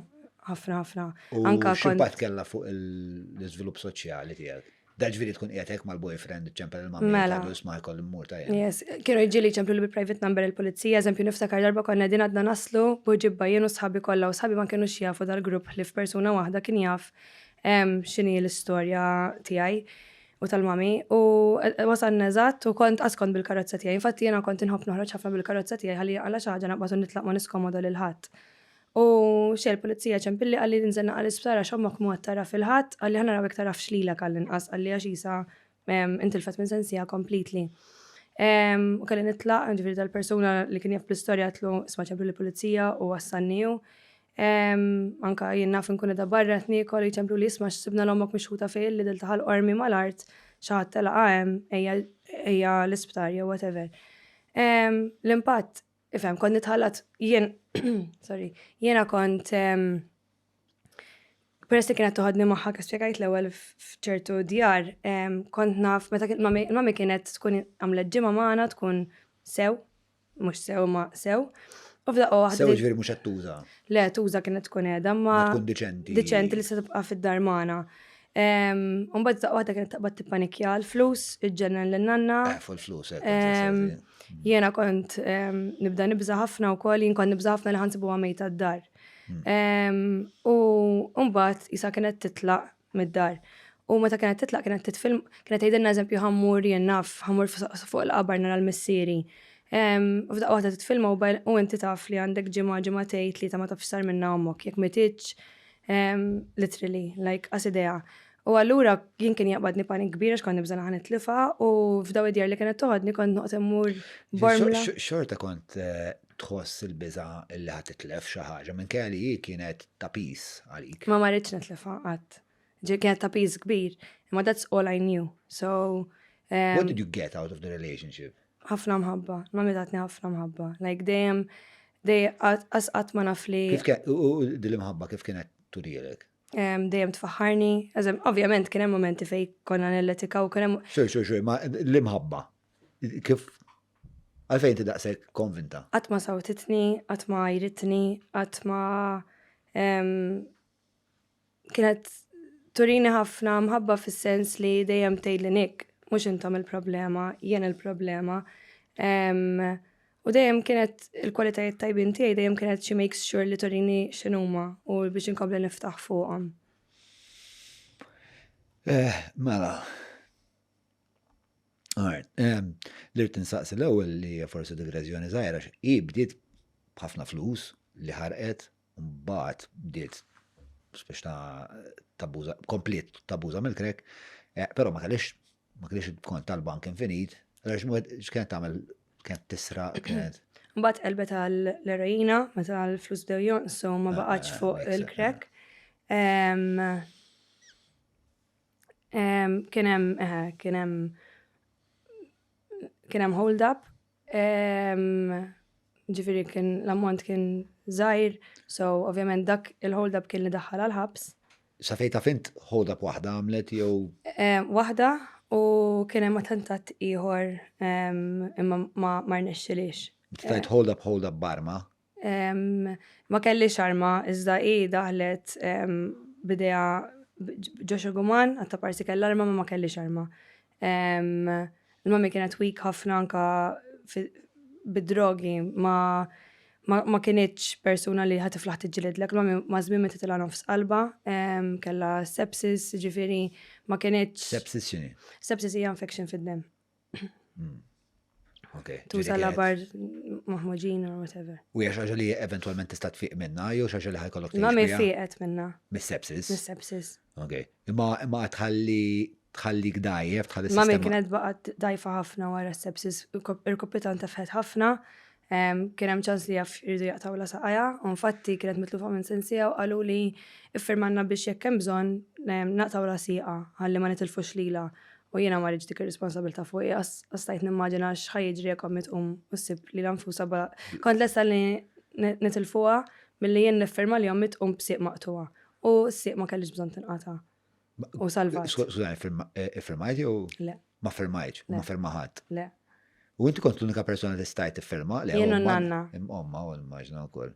ħafna. U Anka x'impatt kellha fuq l-iżvilupp soċjali tiegħek? Daġviri tkun qiegħed hekk mal-boyfriend iċċempel il-mami Mela. tal isma' jkoll immur tajjeb. Yes, kienu jġili ċemplu li bi-private number il-polizija, eżempju niftakar darba konna din għadna naslu, buġibba jien u sħabi kollha u sħabi ma kienu jafu dal-grupp li f'persuna waħda kien jaf x'inhi l-istorja tiegħi u tal-mami u wasalna eżatt u kont askont bil-karozza tiegħi. Infatti jiena kont inħobb noħroġ ħafna bil-karozza tiegħi ħalli għala xi ħaġa naqbad nitlaq ma niskomoda lil ħadd. U xej il-polizija ċempilli għalli nżenna għal-isptara xommak mu għattara fil-ħadd, għalli ħana rawek taraf xlilek għall-inqas, għalli għaxisa intilfet minn sensija completely. U kalli nitlaq, ġifiri tal-persuna li kien jaf bl-istoria għatlu isma ċemplu l-polizija u għassanniju. Anka jien naf nkun edha barra t-nikol ċemplu li isma xsibna l-ommok mixħuta fej li dil-taħal ormi mal-art xaħat tela għajem eja l-isptar jew whatever. L-impatt, ifem, kont nitħallat jien, sorry, jiena kont peress li kienet toħodni maħħa kaspjegajt l-ewwel f'ċertu djar, kont naf, meta mami kienet tkun għamlet ġimgħa magħna tkun sew, mhux sew ma sew. U f'daqqa waħda. Sew ġifieri mhux qed tuża. Le, tuża kienet tkun qiegħda ma. Tkun diċenti. Diċenti li se tibqa' fid-dar magħna. Mbagħad daqqa waħda kienet taqbad tippanikja l-flus, iġġennan lin-nanna. Fuq il-flus hekk. Jiena kont nibda nibża ħafna wkoll, jien kont nibża ħafna li ħansibu għamejta d-dar. U mbagħad isa kienet titlaq mid-dar. U meta kienet titlaq kienet titfilm, kienet tgħidilna eżempju ħammur jien naf, ħammur fuq il-qabar nara l-missieri. U f'daqqa waħda titfilma u inti taf li għandek ġimgħatej tlieta ma tafx sar minna ommok, jekk mititx literally, like as idea. U allura jien kien jaqbadni panik kbira x'kont nibża ħan nitlifa u f'daw id-djar li kienet toħodni kont noqgħod immur bormla. Xorta kont tħoss il-biża illi ħad titlef xi ħaġa minn kelli kienet ta' peace għalik. Ma marriċ netlefha qatt. Kienet ta' piż kbir, imma that's all I knew. So, What did you get out of the relationship? ħafna mħabba, mami tatni ħafna mħabba. Like dejjem qatt ma naf li Dil-imħabba kif kienet turilek? dejjem tfaħħarni. Ovvjament kien hemm momenti fejn konna nilletika u kien hemm Xoj, ma l-imħabba. Kif għalfejn tidaqsek konvinta? qatt ma sawtitni, qatt ma jritni, qatt ma kienet turini ħafna mħabba fis-sens li dejjem tgħidlinik mhux intom il-problema, jien il-problema. U dejjem kienet il-kwalitajiet tajbin tiegħi dejjem kienet she makes sure li turini x'inhuma u biex inkompli niftaħ fuqhom. Mela. L-irt insaqsi l-ewwel li forsi digressjoni żgħira hi bdiet b'ħafna flus li ħarqet u mbagħad bdiet biex tabbuża komplet tabbuża mill-krek, però ma kellix kont tal-bank infinit, x'kienet tagħmel kienet tisraq kienet. Mbagħad qalbet għall-eroina meta l-flus bdew jonqsu ma baqgħetx fuq il-krek. Kien hemm hold up. Ġifieri kien l-ammont kien żgħir, so ovvjament dak il-hold up kien li daħħal għall-ħabs. Sa fejn taf int hold up waħda għamlet jew Waħda u kien hemm attentat ieħor imma ma rnexxilix. tajt hold up barma. Ma kellix arma, iżda daħlet bidea Joshua Guman, għatta parsi kell-arma ma kellix arma. Il-mammi kienet weak ħafna anka bid-drogi, ma kienieċ persuna li ħatiflaħ tiġġilidlek, il-mammi ma żmien meta tilha nofs qalba, kella sepsis, ġifieri ma kienieċ. Sepsis x'inhi? Sepsis hija infection fid-dem. Okay. Tuża l-abar maħmuġin or whatever. U hija xi ħaġa li eventwalment tista' tfiq minnha jew xi ħaġa li ħajkollok Il-mammi fieqet minna. Mis-sepsis. Mis-sepsis. Okay. Imma tħallik dajjef, tħalli Mami kienet baqgħet dajfa ħafna wara s-sepsis, il-koppitan tefħet ħafna, kien hemm ċans li jirdu jaqtaw la saqajja, u infatti kienet mitlufa minn sensija u qalu li iffirmanna biex jekk hemm bżonn naqtaw la siqa ħalli ma nitilfux lila. U jiena ma rridx dik ir-responsabilta fuq għastajt nimmaġina x'ħajjiġri jekk mitqum u ssib li l-anfusa kont lesta li nitilfuha milli jien niffirma li jom mitqum b'sieq maqtuha. U s-sieq ma kellix bżonn tinqata'. U salvat. Skużani, iffirmajt jew? Le. Ma firmajtx, ma firmaħat. Le. U inti kont l-unika persona li stajt tiffirma? Jien u nanna. Omma u l-maġna wkoll.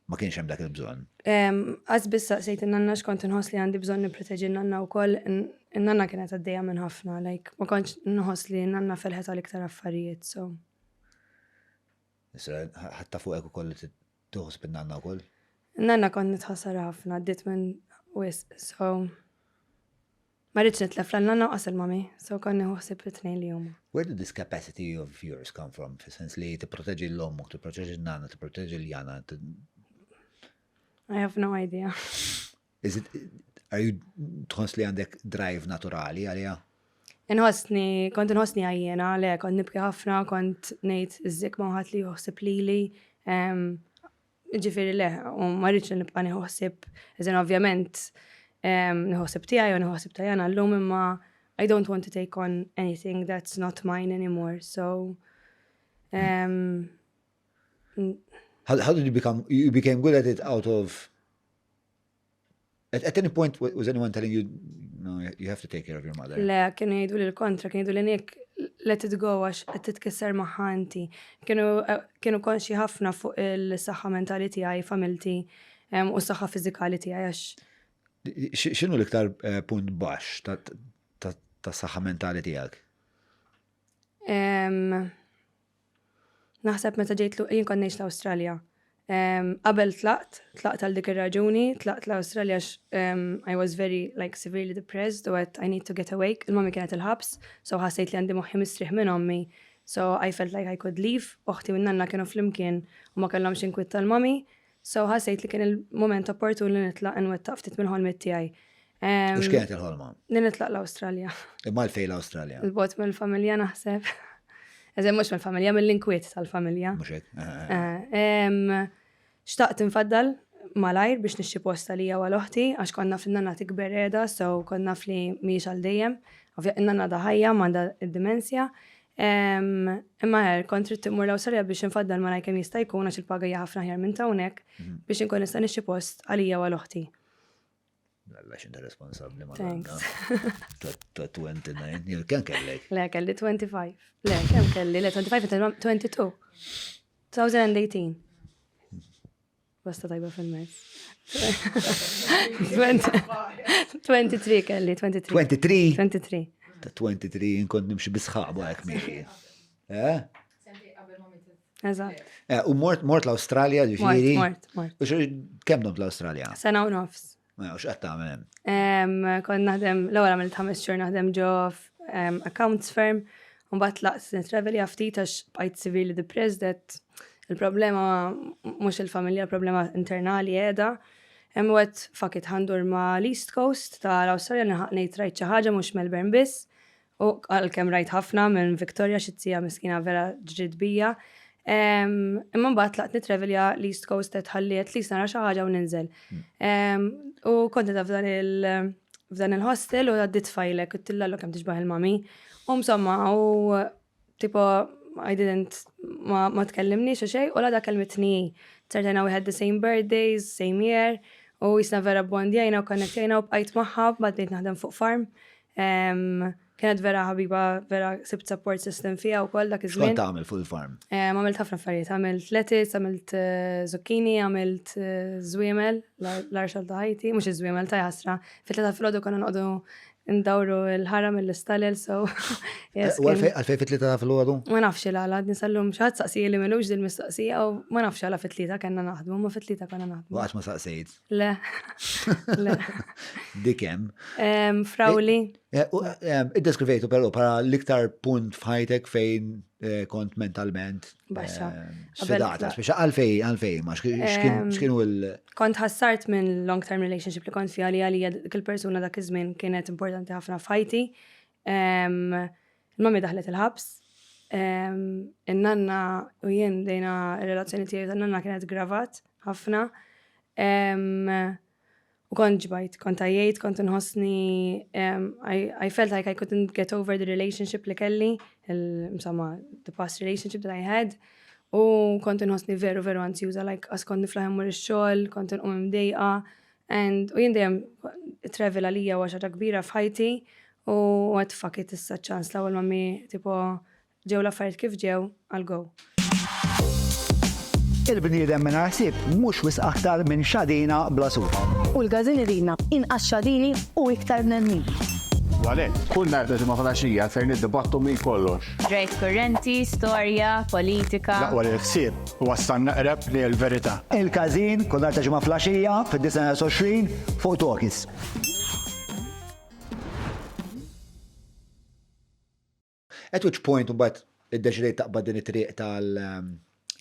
Ma kienx hemm dak il-bżonn. Għazbis saqsejt in-nanna x'kont inħoss li għandi bżonn nipproteġi n-nanna wkoll. In-nanna kienet għaddejja minn ħafna, ma kontx nħoss li n-nanna felħet għal iktar affarijiet, so. Isra ħatta fuqek ukoll li tuħoss bin-nanna wkoll? N-nanna kont nitħassar ħafna, għaddit minn wisq, so. Ma rridx nitlef l-nanna u qasel mami, so konni ħossib it-tnejn li huma. Where did this capacity of yours come from? Fis-sens li tipproteġi l-ommok, tipproteġi n-nanna, tipproteġi l-jana. I have no idea. Are you tħoss li għandek drive naturali għalija? Kont inħossni għajjena, le, kont nibki ħafna, kont nejt iż-zik maħat li jħossib lili. Ġifiri le, u marriċ li nibqa nħossib, eżen ovvjament, nħossib tijaj u nħossib tajana l-lum imma I don't want to take on anything that's not mine anymore, so. How did you became good at it out of, at any point was anyone telling you, no, you have to take care of your mother? Le, kienu jgħidu li l-kontra, kienu jgħidu li nek let it go għax qed titkisser maħanti. Kienu konxi ħafna fuq il-saħħa mentali tiegħi, familti u s-saħħa fiżikali tiegħi għax. X'inhu l-iktar punt baxx ta' saħħa mentali tiegħek? Naħseb meta ġejtlu jien kont ngħix l-Awstralja. Qabel tlaqt għal dik ir-raġuni, tlaqt l-Awstralja I was very severely depressed u I need to get away. Il-mommi kienet il-ħabs, so ħassejt li għandi moħħi mistrieħ minn ommi. So I felt like I could leave. Uħti u n-nanna kienu flimkien u ma kellhomx inkwitt tal-mommi. So ħassejt li kien il-moment opportun li nitlaq nwettaq ftit mill-ħolmiet tiegħi. Mhux kienet il-ħolma? Li nitlaq l-Awstralja. Imma l-fej l-Awstralja? Il-bot mill-familja naħseb. Eżem mux mill-familja, mill-inkwiet tal-familja. Mux hekk. Xtaqt infaddal malajr biex nixxi posta li għal oħti, għax konna fl-nanna tikber edha, so konna fli miex għal-dejjem. Ovvja, nanna daħajja, manda id-dimensja. Imma kontri t-timur l-Awstralja biex infaddal malajr kem jista' jkun għax il-paga ħafna ħjar minn tawnek biex inkun nista' nixxi post għalija għal oħti. Alla xinta responsabli ma' Thanks. ta' 29, kien kellek? Le, kelli 25. Le, kem kelli? Le, 25, 22. 2018. Basta tajba fil-mezz. 23 kelli, 23. 23? 23. Ta' 23 inkont nimxi bisħabu għek miexi. Senti, qabel ma mitet. Eżatt. U mort l-Australia ġifiri? Mort. Kem dom l-Australia? Sena u nofs. Ma jgħux għattamem. Kon naħdem, l-għura mill 5 xhur naħdem ġo accounts firm, un bat laqs nitravel jaftit għax bajt civili depressed, il-problema mux il-familja, il-problema internali edha. Għet fakit ħandur ma l-East Coast ta' l-Australia nejt rajt ċaħġa mux Melbourne bis, u għal-kem rajt ħafna minn Victoria xitzija miskina vera ġridbija. Imma mbagħad laqt nitravelja l-East Coast tħalli at least nara xi ħaġa u ninżel. U kont f'dan il-hostel u għaddit fajlek u tillallok kemm tixbaħ il-mami. U insomma u tipo I didn't ma tkellimniex u xejn u la da kelmetni. Certain we had the same birthdays, same year u jisna vera bondjajna u konnektjajna u bqajt magħha b'għaddejt naħdem fuq farm. Kienet vera ħabiba, vera sibt support system fija u koll dak iż-żmien. Xkont tagħmel full farm? Għamilt ħafna affarijiet, għamilt lettuce, għamilt zucchini, għamilt żwiemel, l-arxal ta' Ħajti, mhux iż-żwiemel ta' jasra. Fit-tlieta filgħodu konna noqogħdu ndawru l-ħara mill-istalel, so. Għalfej fit-tlieta ta' filgħodu? Ma nafx il-għala, nisallum xaħat saqsija li melux dil-mistaqsija u ma nafx għala fit-tlieta kena naħdmu, ma fit-tlieta konna naħdmu. Waqt ma saqsejt. Le. Le. Dikem. Frawli. Id-deskrivejtu però para l-iktar punt f'ħajtek fejn kont mentalment Baxxa. sfidata, speċa għalfej, ma xkienu Kont ħassart minn long-term relationship li kont fija li għalija kil persuna dak iż-żmien kienet importanti ħafna f'ħajti. Il-mami daħlet il-ħabs. In-nanna u jien dejna il-relazzjoni tiegħi tan-nanna kienet gravat ħafna. U kont ġbajt, kont għajjajt, kont nħossni, I felt like I couldn't get over the relationship li kelli, the past relationship that I had, u kont nħossni veru ansjuża, like as kont niflaħem mur il-xol, kont nqum imdejqa, u jien dejjem travel għalija għaxħata kbira f'ħajti, u għat fakit issa ċans l-ewwel mammi tipo ġew l-affarijiet kif ġew għal-go. Il-bniedem minn ħsieb mhux wisq aktar minn xadina bla sur. U l-gażinerina inqas xadini u iktar nenni. Għalek, kull narda ġimma flaxija fejn id-dibattu mi kollox. Rejt kurrenti, storja, politika. Laqwa li l-ħsieb u għastan naqreb li l-verita. Il-każin kull narda ġimma flaxija fid-29 fuq Talkies. At which point mbagħad iddeċidejt taqbad din it-triq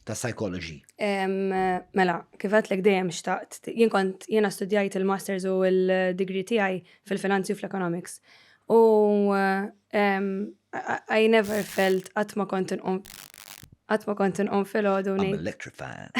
ta' psychology. Mela, kifat l dejjem xtaqt. Jena studjajt il-masters u il-degree tiegħi fil-finanzi u fl-economics. U I never felt għatma kontin on fil-ħodu I'm electrifying.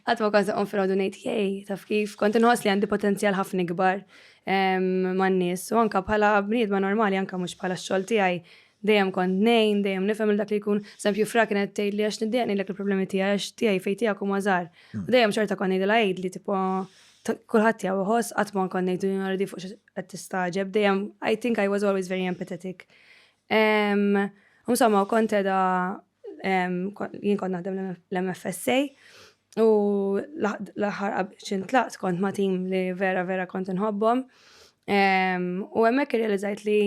Għatma kontin on fil-ħodu nejt, jej, taf kif, kontin ħos li għandi potenzjal ħafna gbar man-nies. U anka bħala bniedma normali, anka mux bħala x-xogħol tiegħi. Dejjem kont nejn, dejjem nifhem dak li jkun sempju fra kienet tgħid li għax niddieqni lek il-problemi tiegħi għax tiegħi fejn tiegħek huma żgħar. U dejjem xorta kont ngħidilha għid li tipo kulħadd tiegħu iħoss qatt ma kont ngħidu already fuq qed tistaġeb. Dejjem I think I was always very empathetic. Insomma, kont edha jien kont naħdem l-MFSA u l-aħħar xintlaqt kont ma' tim li vera kont inħobbhom. U hemmhekk irrealizzajt li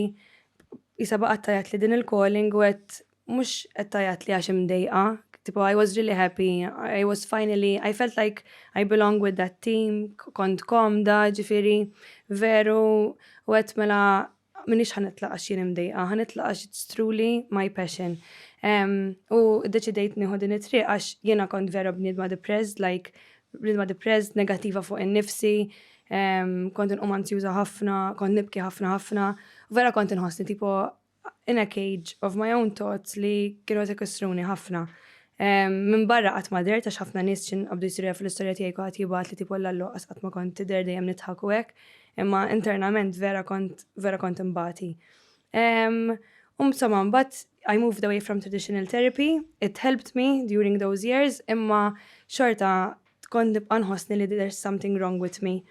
jisaba għattajat li din il-calling u għet mux għattajat li għaxim dejqa. Tipo, I was really happy. I was finally, I felt like I belong with that team. Kont komda, ġifiri, veru, u għet mela, minix ħanitlaqax jien imdejqa, ħanitlaqax it's truly my passion. U deċidejt nieħu din it-triq għax jiena kont vera bniedma depressed, like, bniedma depressed, negativa fuq in-nifsi, kont inqum ansjuża ħafna, kont nibki ħafna, u vera kont inħossni tipo in a cage of my own thoughts li kienu tekstruni ħafna. Min barra qatt ma dert għax ħafna nies x'in qabdu jsirja fl-istorja tiegħi kulħadd jibgħat li tipo l-allu qatt ma kont tidher dejjem nidħaku hekk, imma internament vera kont imbagħti. Insomma, but I moved away from traditional therapy. It helped me during those years, imma xorta kont nibqa' nħossni li there's something wrong with me.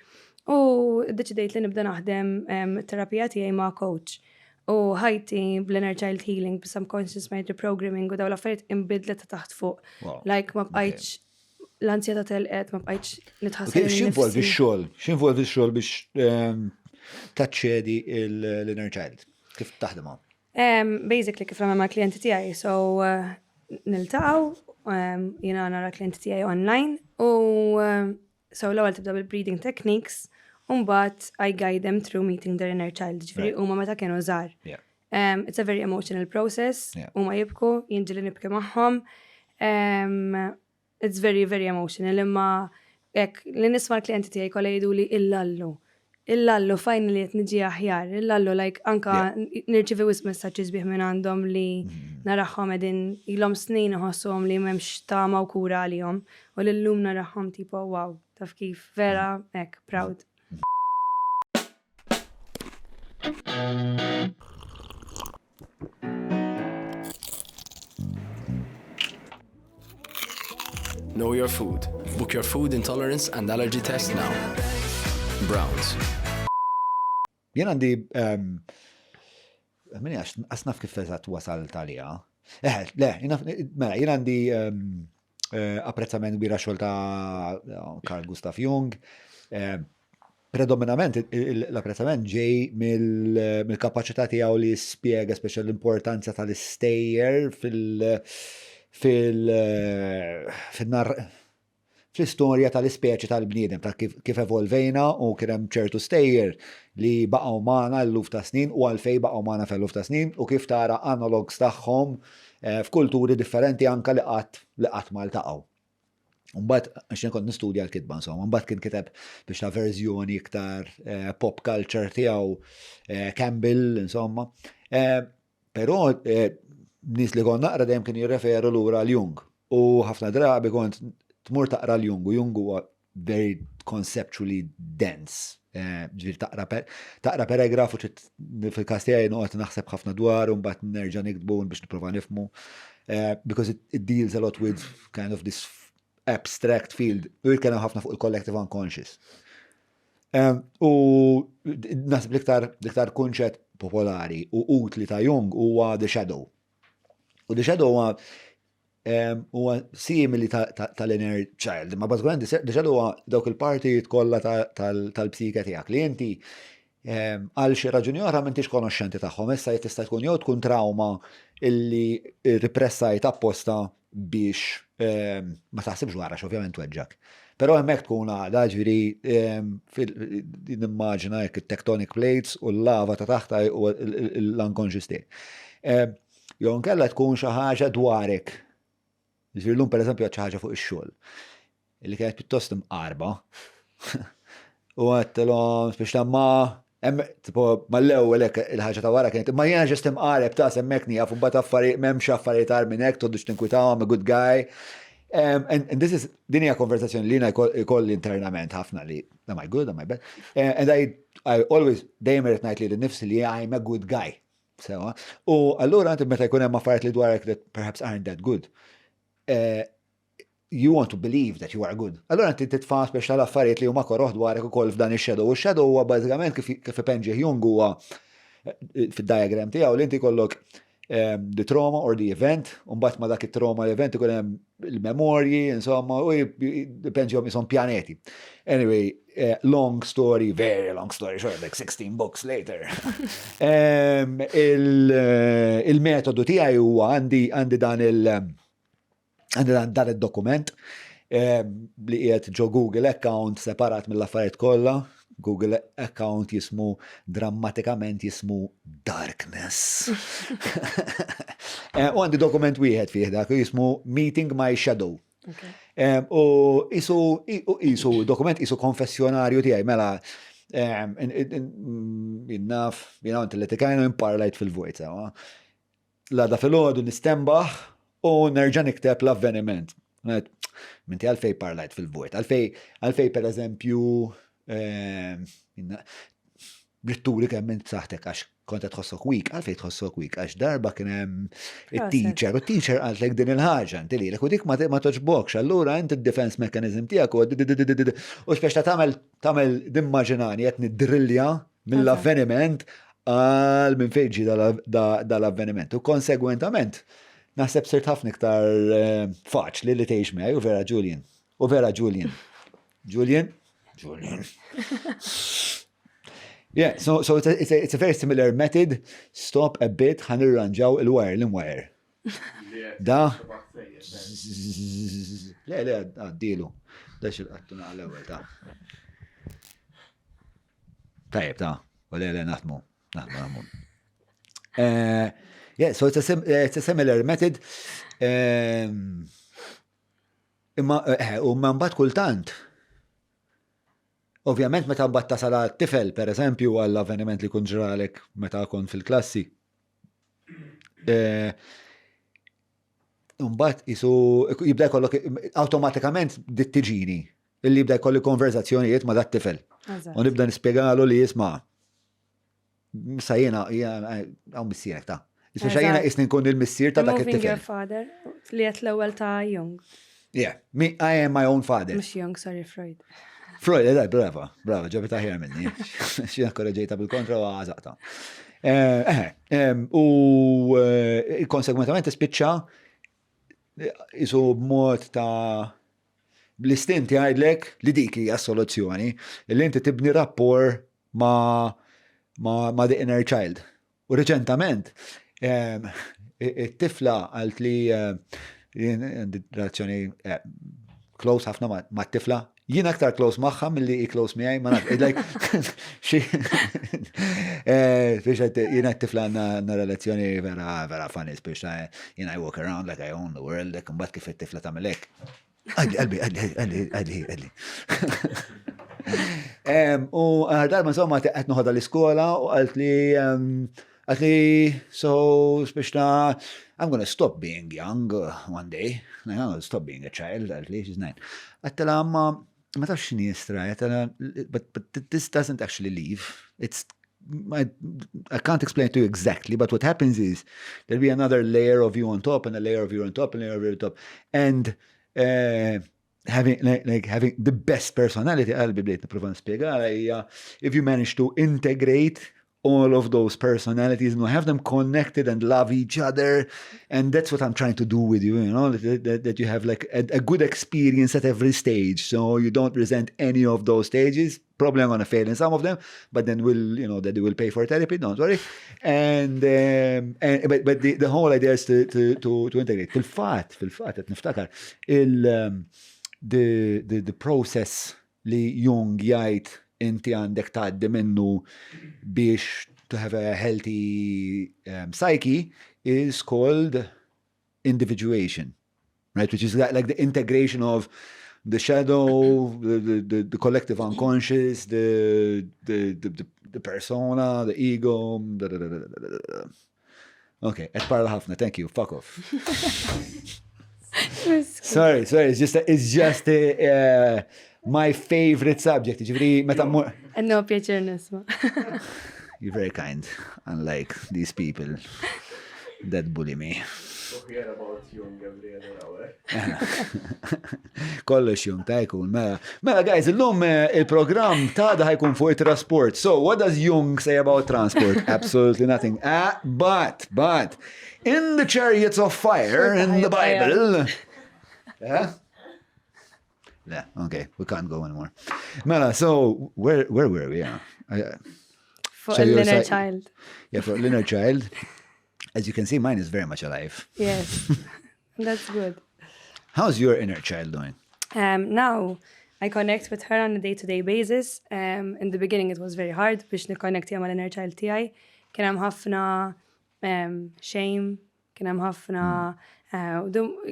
U deċidejt li nibda naħdem terapija tiegħi ma' coach. U ħajti bl-inner child healing, b-subconscious mind reprogramming u daw l-affarijiet imbidlet ta' taħt fuq. Like ma bqajtx l-ansjeta telqet, ma bqajtx nitħassel. X'involvi x-xogħol? X'involvi x-xogħol biex taċċedi l-inner child? Kif taħdem? Basically kif nagħmel ma' klijenti tiegħi, so niltaqgħu jiena nara klijenti tiegħi online u so l-ewwel tibda bil-breathing techniques. Umbat, I guide them through meeting their inner child. Ġifiri, huma meta kienu żgħar. It's a very emotional process. Huma jibku, jinġili nibki magħhom. It's very, very emotional. Imma hekk li nisma' l-klijenti tiegħi kollha jgħiduli illallu finally qed niġi aħjar. Illallu like anka nirċievi wisq messaġġi sbieħ minn għandhom li naraħħom qegħdin ilhom snin iħossuhom li m'hemmx tama u kura għalihom. U lillum naraħħom tipo wow, taf kif vera hekk proud. Know your food. Book your food intolerance and allergy test now. Browns. Jien għandi, minni għasnaf kif eżatt wasal talija. Jien għandi apprezzament kbira xogħol ta' Carl Gustav Jung. Predominament l-apprezzament ġej mill-kapaċità tiegħu li jispjega speċjal l-importanza tal-istejjer fil-istorja tal-ispeċi tal-bniedem ta' kif evolvejna u kien hemm ċertu stejjer li baqgħu magħna l-luf ta' snin u għalfejn baqgħu magħna fil-luf ta' snin u kif tara analogs tagħhom f'kulturi differenti anke li qatt ma ltaqgħu. Mbagħad għax kont nistudja l-kitba insomma, mbagħad kien kiteb biex ta' verżjoni iktar pop culture tiegħu Campbell insomma. Però nies li kont naqra dejjem kien jirreferu lura l-Jung. U ħafna drabi kont tmur taqra l-Jung u Jung huwa very conceptually dense. Ġifieri taqra paragrafu fil-każ tiegħi noqgħod naħseb ħafna dwar u mbagħad nerġa' nikdbu biex nipprova nifhmu. Because it deals a lot with kind of this abstract field, u jitkellem ħafna fuq il-collective unconscious. U nasib l-iktar kunċett popolari u utli ta' Jung huwa the shadow. U the shadow huwa simili tal-inner child, ma bażikament the shadow huwa dawk il-partijiet kollha tal-psika tiegħek li inti għal xi raġuni oħra m'intix konoxxenti tagħhom, issa tista' tkun jew tkun trauma illi ripressajt apposta biex ma taħsibx warax ovvjament tweġġak. Però hemmhekk tkun għada ġifieri nimmaġina hekk it-tectonic plates u l-lava ta' taħta u l-unconscious state. Jew nkella tkun xi ħaġa dwarek. Ġifieri llum pereżempju għad xi ħaġa fuq ix-xogħol illi kienet pjuttost imqarba. U għattilhom biex tamma mal-ewwel hekk il-ħaġa ta' wara kienet ma jiena ġest imqareb ta' semmekni jaf u mbagħad affarijiet m'hemmx affarijiet għar minn hekk toddux tinkwitaw I'm a good guy. And this is din hija konversazzjoni li jiena jkolli internament ħafna li am I good, am I bad? And I always dejjem irid ngħid li nnifsi li I'm a good guy. Sewa. U allura inti meta jkun hemm affarijiet li dwarek that perhaps aren't that good. You want to believe that you are good. Allora inti titfa' biex tal-affarijiet li huma korroħ dwarek ukoll f'dan ix-shadow. U x-shadow huwa bażikament kif ipenġi Jung huwa fid-diagram tiegħu li inti kollok the trauma or the event, u mbagħad ma dak it-trauma l-event ikun hemm il-memorji, insomma, u jippenġihom ishom pjaneti. Anyway, long story, very long story, short, like 16 books later. Il-metodu tiegħi huwa għandi dan il-dokument li qiegħed ġo Google account separat mill-affarijiet kollha. Google account jismu drammatikament jismu Darkness. U għandi dokument wieħed fih dak jismu Meeting My Shadow. U isu dokument isu konfessjonarju tiegħi mela jinnaf, inti li tikajnu imparlajt fil-vojt. l-għada fil-ħodu nistembaħ u nerġa' nikteb l-avveniment. Minti għalfej parlajt fil-vojt, għalfej per eżempju britturi kemm minn b'saħħtek għax konta tħossok weak, għalfej tħossok weak, għax darba kien hemm it-teacher, u t-teacher għaltlek din il-ħaġa, inti lilek, u dik ma toġbokx, allura inti id-defense mechanism tiegħek u speċta tagħmel dimmaġinani qed niddrillja mill-avveniment għal minn fejġi dal-avveniment. U konsegwentament, naħseb sirt ħafna iktar faċli li tgħix miegħi u vera Julian. Yeah, so it's a very similar method. Stop a bit, ħanirranġaw il-wire, l-wire. Da. Le, għaddilu. Da xil-qattuna għal-ewel, ta. Tajib, ta. U le, naħdmu. Yeah, so it's a similar method. Imma mbagħad kultant. Ovvjament meta mbagħad tasal tifel, per eżempju, għall-avveniment li kun ġralek meta kon fil-klassi. Mbagħad jibda jkollok awtomatikament dittiġini illi jibda jkolli konverzazzjonijiet ma' dat-tifel. U nibda nispjegalu li jisma' sa jiena hawn missierek ta'. Ispeċa jiena isni nkun il-missier ta' dak it-tifel. Moving your father, li qed l-ewwel ta' Jung. Yeah, I am my own father. Mhux Jung, sorry, Freud. Freud, brava, ġabita ħjar minni. Xina korreġejta bil-kontra u għazaqta. U konsegwentament spiċċa jisu b'mod ta' bl-istint jgħidlek li dik hija soluzzjoni li inti tibni rapport ma' the inner child. U reċentament, it-tifla għalt li relazzjoni close ħafna ma' t-tifla. Jien aktar close magħha milli i close miegħi ma nafx. Like jiena t-tifla għandna relazzjoni vera funny biex jiena I walk around like I own the world, like imbagħad kif it-tifla tagħmel hekk. Għalli. U darba insomma qed noħodha l-iskola u qalt li so speċta I'm going to stop being young one day. I'm going to stop being a child, at least she's 9. Għattela ma tafx xini jistra, but this doesn't actually leave. I can't explain it to you exactly, but what happens is there'll be another layer of you on top and a layer of you on top and a layer of you on top. And having the best personality, qalbi bdejt niprofa nispjegara hija if you manage to integrate all of those personalities and have them connected and love each other. And that's what I'm trying to do with you, that you have like a good experience at every stage. So you don't resent any of those stages. Probably I'm going to fail in some of them, but then that you will pay for therapy, don't worry. And but the whole idea is to integrate. Fil-fat, qed niftakar the process li Jung jgħid inti għandek tgħaddi minnu biex to have a healthy psyche is called individuation, right? Which is like the integration of the shadow, the collective unconscious, the persona, the ego. Okay, et parla ħafna, thank you, fuck off. Sorry, it's just my favorite subject. No pjaċir nisma. You're very kind, unlike these people that bully me. Kollox Jung ta' jkun. Mela guys, illum il-programm ta' da ħajkun fuq trasport. So, what does Jung say about transport? Absolutely nothing. But in the chariots of fire in the Bible. Yeah, okay, we can't go anymore. Mela, so where were we? For an inner child. Yeah, for an inner child. As you can see, mine is very much alive. Yes, that's good. How's your inner child doing? Now, I connect with her on a day-to-day basis. In the beginning, it was very hard biex nikonnect ma l-inner child tiegħi. Kien hemm ħafna shame, kien hemm ħafna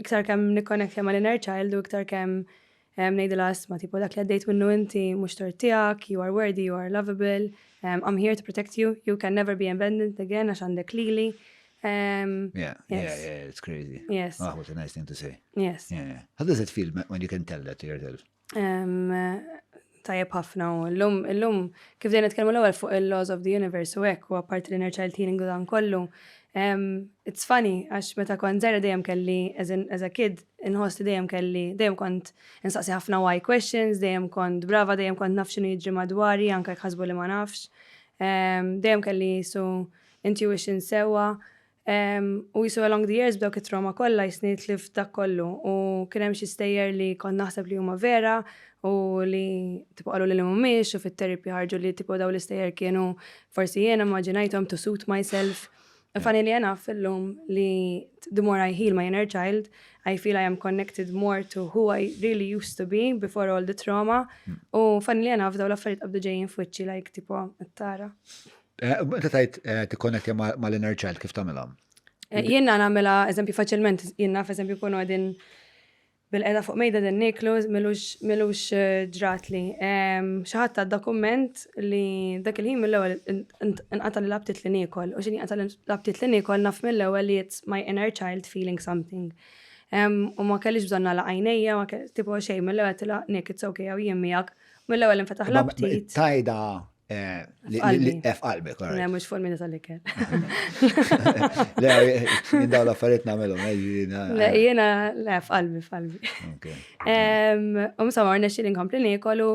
iktar kemm nikkonnect ma l-inner child u iktar kemm ngħidilha asma' tipo dak li għaddejt minnu inti mhux tort tiegħek, you are worthy, you are lovable, I'm here to protect you, you can never be abandoned again għax għandek lili. Yeah, Yes. yeah, it's crazy. Yes. Oh, what a nice thing to say. Yes. Yeah. How does it feel when you can tell that to yourself? Tajjeb ħafna u l-lum kif dejna nitkellmu l-ewwel fuq il-laws of the universe u hekk u apparti l-inner child healing u dan kollu. It's funny għax meta kont żgħira dejjem kelli as a kid inħoss li dejjem kont insaqsi ħafna why questions, dejjem kont brava, dejjem kont naf x'inhu jiġri madwari anke jekk ħasbu li ma nafx. Dejjem kelli intuition sewwa. U jisu along the years b'dawk it-trauma kollha jisni tlif dak kollu u kien hemm xi stejjer li kont naħseb li huma vera u li tipo qalu li mhumiex u fit-therapy ħarġu li tipo daw l-istejjer kienu forsi jien immaġinajthom to suit myself. Funny li enough illum li the more I heal my inner child, I feel I am connected more to who I really used to be before all the trauma. U funny li enough daw l-affarijiet qabdu ġejjin f'wiċċi like tipo it-tara. Meta tajt tikkonnettja mal-inner child kif tagħmilhom? Jiena nagħmilha eżempju faċilment, jien naf eżempju kunu għedin bil-qeda fuq mejda din niklu milux ġratli. Xi ħadd għadda kumment li dak il-ħin mill-ewwel inqata' li labtit li niekol u x'inhi inqata' li labtit li niekol naf mill-ewwel li it's my inner child feeling something. U ma kellix bżonn nagħlaq għajnejja, ma tipo xejn mill-ewwel tilaq nik it's okay jew jien miegħek. Mill-ewwel infetaħ labtit. Tajda f'qalbek. Le mhux fuq il-mina tal-ikel. Le, jien dawn l-affarijiet nagħmelhom. Le jiena le f'qalbi. Insomma rnexxieli nkompli niekol u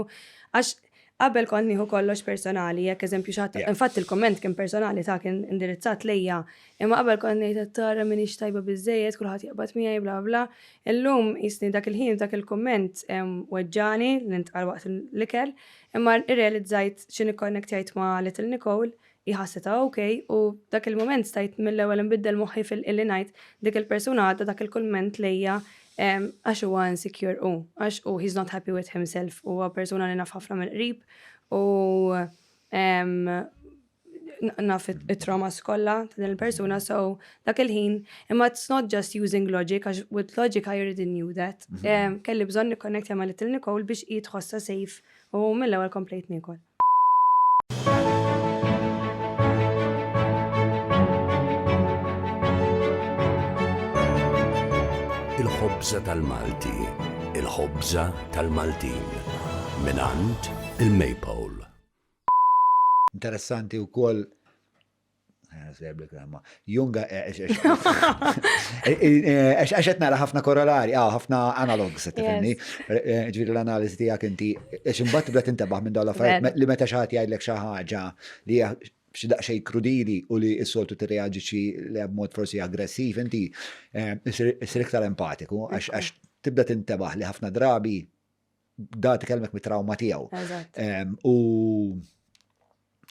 għax qabel kont nieħu kollox personali, jekk eżempju xi ħadd infatt il-komment kien personali ta' kien indirizzat lejja, imma qabel kont ngħid tara m'iniex tajba biżejjed, kulħadd jaqbad miegħi bla bla. Illum jisni dak il-ħin dak il-komment weġġani li ntqal waqt l-ikel, imma irrealizzajt x'inhi konnektjajt ma' Little Nicole jħassita okej u dak il-moment stajt mill-ewwel inbiddel moħħi fil-illi ngħid dik il-persuna għadda dak il-komment lejja għax huwa insecure għax he's not happy with himself u persuna li naf ħafna mill-qrib u naf it-trauma skolla ta' din il-persuna so dak il-ħin imma it's not just using logic għax with logic I already knew that. Kelli bżonn nikkonnektja ma' Little Nicole biex tħossa safe u mill-ewwel komplejt Nicole. Il-ħobża tal-Malti, il-ħobża tal-Maltin, minant il-Maypole. Interessanti wkoll Junga għax qed nara ħafna korolari, ħafna analogs tifhimni. Ġifieri l-analiżi tiegħek inti għax imbagħad tibda tintebaħ minn dawn l-affarijiet li meta xi ħadd jgħidlek xi ħaġa li hija xi daqsxejn krudili u li s-soltu tirreaġixxi li b'mod forsi aggressiv, inti issir iktar empatiku għax tibda tintebaħ li ħafna drabi da tikellmek mit-trauma tiegħu.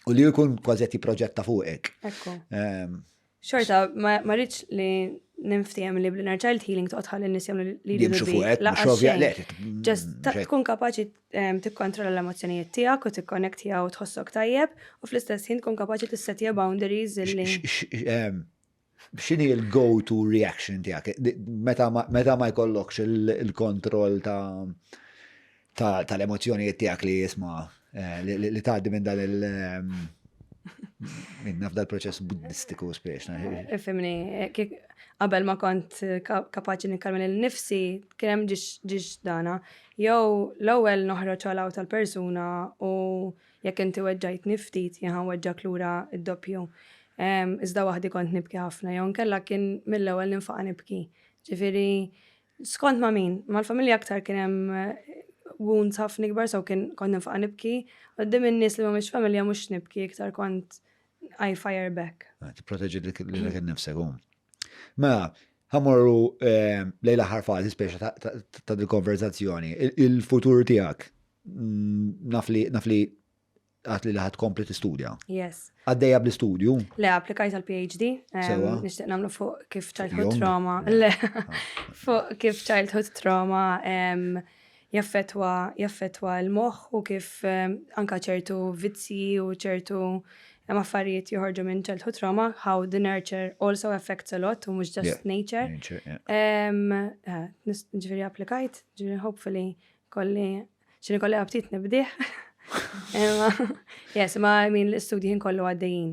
U li jkun kważi proġetta fuqek. Ekku. Xorta, ma rridx li ninftiem li bl-inner child healing toqtħal in-nies jagħmlu li jimxu fuqek, mhux ovvja Just tkun kapaċi tikkontrolla l-emozzjonijiet tiegħek u tikkonnektja u tħossok tajjeb u fl-istess ħin tkun kapaċi tissetja boundaries illi. X'inhi l-go-to reaction tiegħek? Meta ma jkollokx il-kontroll tal-emozzjonijiet tiegħek li jisma' li tgħaddi minn dan minn naf dal-proċess buddistiku speċna. Fimni, qabel ma kont kapaċi nikkalma lil-nifsi, kien hemm ġiex dana. Jew l-ewwel noħroġ għalaw tal-persuna u jekk inti weġġajt niftit jien weġġak lura d-doppju. Iżda waħdi kont nibki ħafna, jew nkella kien mill-ewwel ninfaqa nibki. Ġifieri skont ma' min, mal-familja aktar kien hemm wounds ħafna kbar so kont ninfaqa nibki, qudiem in-nies li mhumiex familja mhux nibki, iktar kont I fire back. Tipproteġi lilek innifsek hu. Ma ħamorru lejla ħarfażi speċa ta' dil-konverzazzjoni. Il-futur tiegħek naf li għat li ħad kompli tistudja. Yes. Għaddejja bl-istudju? Le, applikajt għal-PhD. Nixtieq nagħmlu fuq kif childhood trauma. Le, fuq kif childhood trauma jaffetwa l-moħħ u kif anka ċertu vizzi u ċertu affarijiet joħorġu minn childhood trauma, how the nurture also affects a lot u mhux just nature. Ġifieri applikajt, ġifieri hopefully kolli aptit nibdih. Yes, ma I mean l-istudji ħin kollu għaddejjin.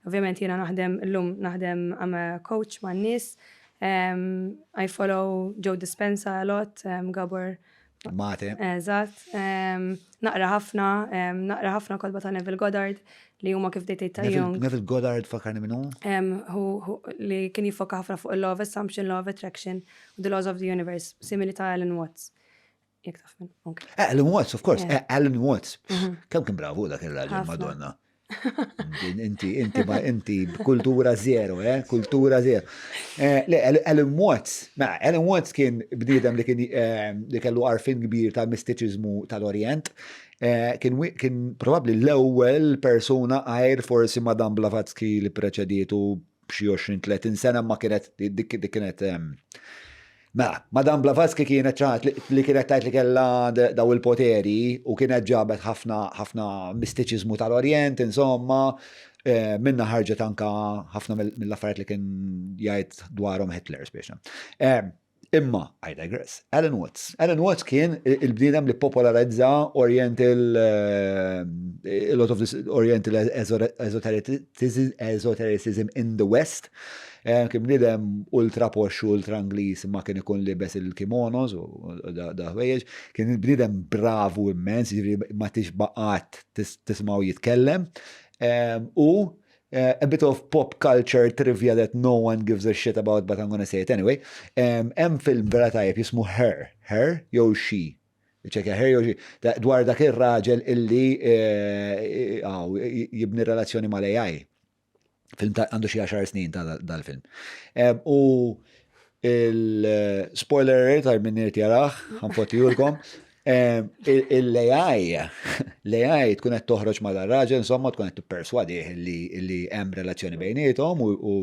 Ovvjament jiena naħdem I'm a coach ma' nies. I follow Joe Dispenza a lot, Gabor. Mate. Eżatt. Naqra ħafna kodba ta' Neville Goddard li huma kif dejtejt ta' Jung. Neville Goddard fakarni minnu? Li kien jifoka ħafna fuq il-law of assumption, law of attraction, u the laws of the universe, simili ta' Alan Watts. Jek taf minn, okay. Alan Watts, of course, Alan Watts. Kemm kien bravu dak il-raġel, Madonna. Inti kultura zero, kultura zero. Alan Watts kien bniedem li kellu għarfin kbir tal-mistiċizmu tal-Orient. Kien probabli l-ewwel persuna għajr forsi Madame Blavatsky li preċedietu b'xi 20-30 sena ma kienet kienet Madame Blavatsky kienet ċaħat li kienet tajt li kella daw il-poteri u kienet ġabet ħafna mistiċizmu tal-Orient, insomma, minna ħarġet anka ħafna mill-affarijiet li kien jgħid dwarhom Hitler speċa. Imma, I digress, Alan Watts kien il-bniedem li popolarizza a lot of this Oriental esotericism in the West. Kien bniedem ultra posh, ultra Anglis, ma kien ikun libes il-kimonos u da ħwejjeġ. Kien bniedem bravu immens, ma tixbaqat tismaw jitkellem. U a bit of pop culture trivia that no one gives a shit about, but I'm gonna say it anyway. Film vera tajjeb jismu Her, jew She. ċekja Her jew She. Dwar dak ir-raġel illi jibni relazzjoni mal-AI. Film għandu xi 10 snin ta' dal-film. U il-spoiler tal minn irtjaraħ, ħanfotijulkom, l-AI tkun qed toħroġ ma' dar-raġel, insomma tkun qed tipperswadih li hemm relazzjoni bejniethom u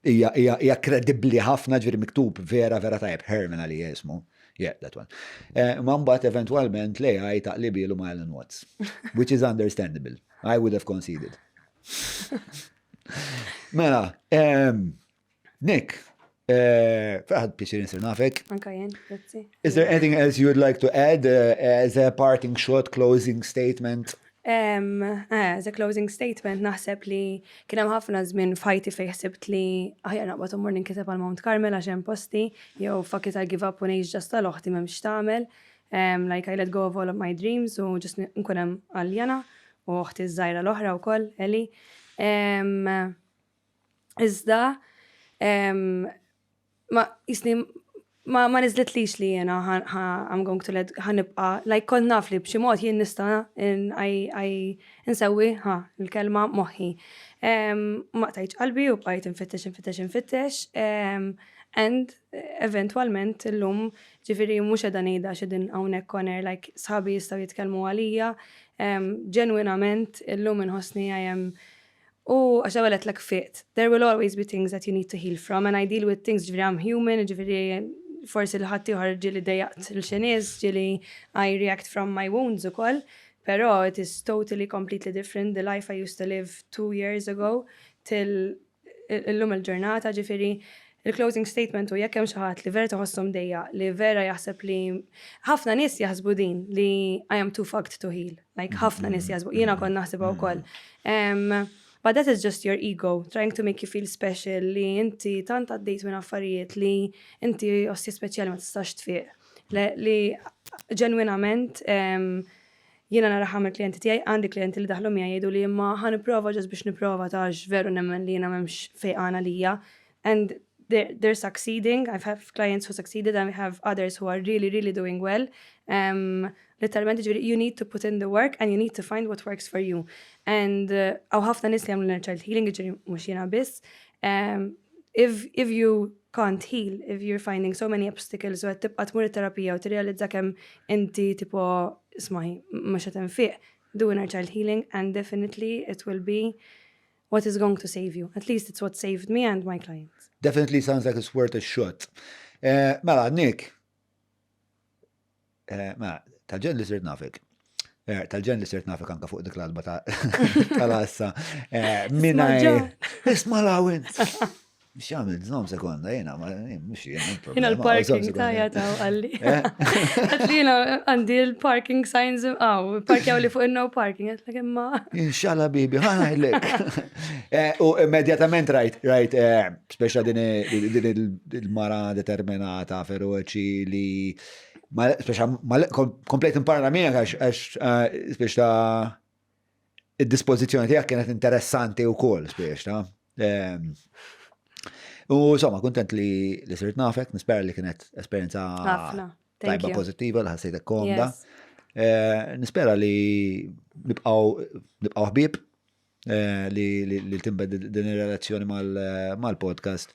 hija kredibbli ħafna ġifieri miktub vera tajjeb Her minn għalija jismu. Yeah, that one. Ma mbagħad eventwalment l-AI taqlibilu ma' Alan Watts, which is understandable. I would have conceded. Mela, Nick, fraħad pieċir nisir nafek. Anka jen, grazzi. Is there anything else you would like to add as a parting shot, closing statement? As a closing statement, naħseb li kien hemm ħafna żmien fajti fejn ħsibt li aħjar naqbad umur ninkiteb għal Mount Carmel għax hemm posti, jew fuck it I give up u ngħix ġast tal-oħti m'hemmx tagħmel. Like I let go of all of my dreams u just nkun hemm għaljana. U uħti żgħira l-oħra wkoll, Eli. Iżda ma niżlitlix li jiena I'm going to let ħanibqa' like kont naf li b'xi mod jien nista' insewwi il-kelma moħħi. Ma qtajtx qalbi u bqajt infittex and eventualment illum ġifieri mhux qiegħda ngħidha x'edin hawnhekk corner like sħabi jistgħu jitkellmu għalija. Ġenwinament illum inħossni I am għax għalet like fit. There will always be things that you need to heal from and I deal with things ġifieri I'm human, ġifieri forsi l-ħadd ieħor ġieli dejjaqt il-xeniż, ġieli I react from my wounds ukoll, però it is totally completely different the life I used to live 2 years ago till illum il-ġurnata ġifieri. Il-closing statement u jekk hemm xi ħadd li vera toħossom dejja, li vera jaħseb li ħafna nies jaħsbu din li I am too fucked to heal. Like ħafna nies jaħsbu, jiena kont naħsibha wkoll. But that is just your ego trying to make you feel special li inti tant għaddejt minn affarijiet li inti ossi speċjali ma tistax tfiq. Li ġenwinament jiena nara ħames klijenti tiegħi, għandi klijenti li daħlu miegħi jgħidu li imma ħanipprova ġast biex nipprova tax veru nemmen li jiena m'hemmx fejqana lija. And they're succeeding. I have clients who succeeded and we have others who are really doing well. Literalment, you need to put in the work and you need to find what works for you. And għaw ħafna nis li għamlu child healing, ġiri mux jena bis. If you can't heal, if you're finding so many obstacles, u għattibqa tmur terapija u t-realizza kem inti tipo, ismaħi, mux għatem fiq, do inner child healing and definitely it will be what is going to save you. At least it's what saved me and my clients. Definitely sounds like it's worth a shot. Mela, Nick. Mela, tal-ġen li sirt nafik. Tal-ġen li sirt nafik anka fuq dik l-alba tal-assa. Minaj. Isma lawin. X'għamil, żomm sekonda, jena, ma mux jena Jena l-parking ta' jataw għalli. Għatli jena għandi l-parking signs, parkjaw li fuq il-no parking, għatla kemma. Inxalla bibi, ħanajlek. U immedjatament rajt, speċa din il-mara determinata, feroċi li, speċa komplet imparna miegħek għax speċa id-dispozizjoni tiegħek kienet interessanti wkoll speċa. U somma, kontent li sirt nafek, nispera li kienet esperienza tajba pozittiva, li ħassejtek komda. Nispera li nibqaw ħbib, li timbed din ir-relazzjoni mal-podcast.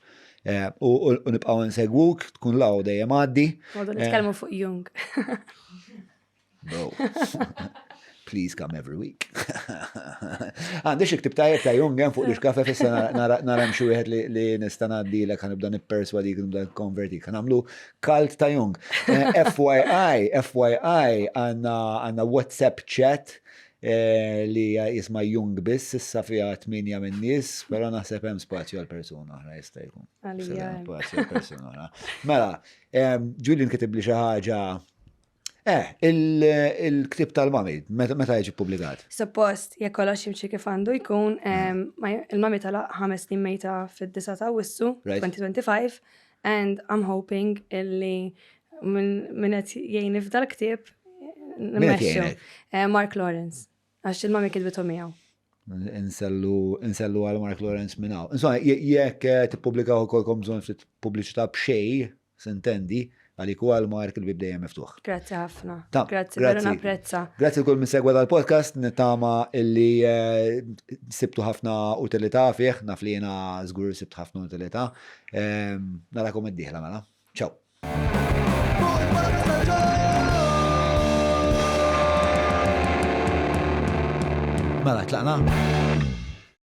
U nibqaw nsegwuk, tkun law dejjem għaddi. Għodu nitkellmu fuq Jung. No. Please come every week. Għandix iktib tajjeb ta' Jungen fuq l-xkafe fissa nara mxu wieħed li nistanaddi l-ek għanibda nipperswadik, nibda konvertik. Għanamlu kalt ta' Jung. FYI, għanna WhatsApp chat li jisma Jung biss, issa fija 8 minn nies, pero naħseb hemm spazju għal-persuna, jista' jkun. Spazju għal-persuna. Mela, Julian kitib li xi ħaġa. Il-ktib tal-mami, meta jiġi publikat? Suppost, jekk kollox jimxi kif għandu jkun, il-mami talaq 5 snin mejta fid-9 ta' Wissu, 2025, and I'm hoping illi minn qed jgħinni f'dal ktib nimmexxu. Mark Lawrence, għax il-mami kitbitu miegħu. Insellu għal Mark Lawrence minnaw. Insomma, jekk tippubblikaw ukoll bżonn ftit pubbliċità b'xej, sintendi, għalik u għal-Mark il-bibdeja miftuħ. Grazie ħafna. Grazie, veru napprezza. Grazie l-kull minn segwa dal-podcast, nittama illi sibtu ħafna utilità fih, naf li jena żgur sibtu ħafna utilità. Narakom id-dieħla mela. Ciao. Mela, tlaqna?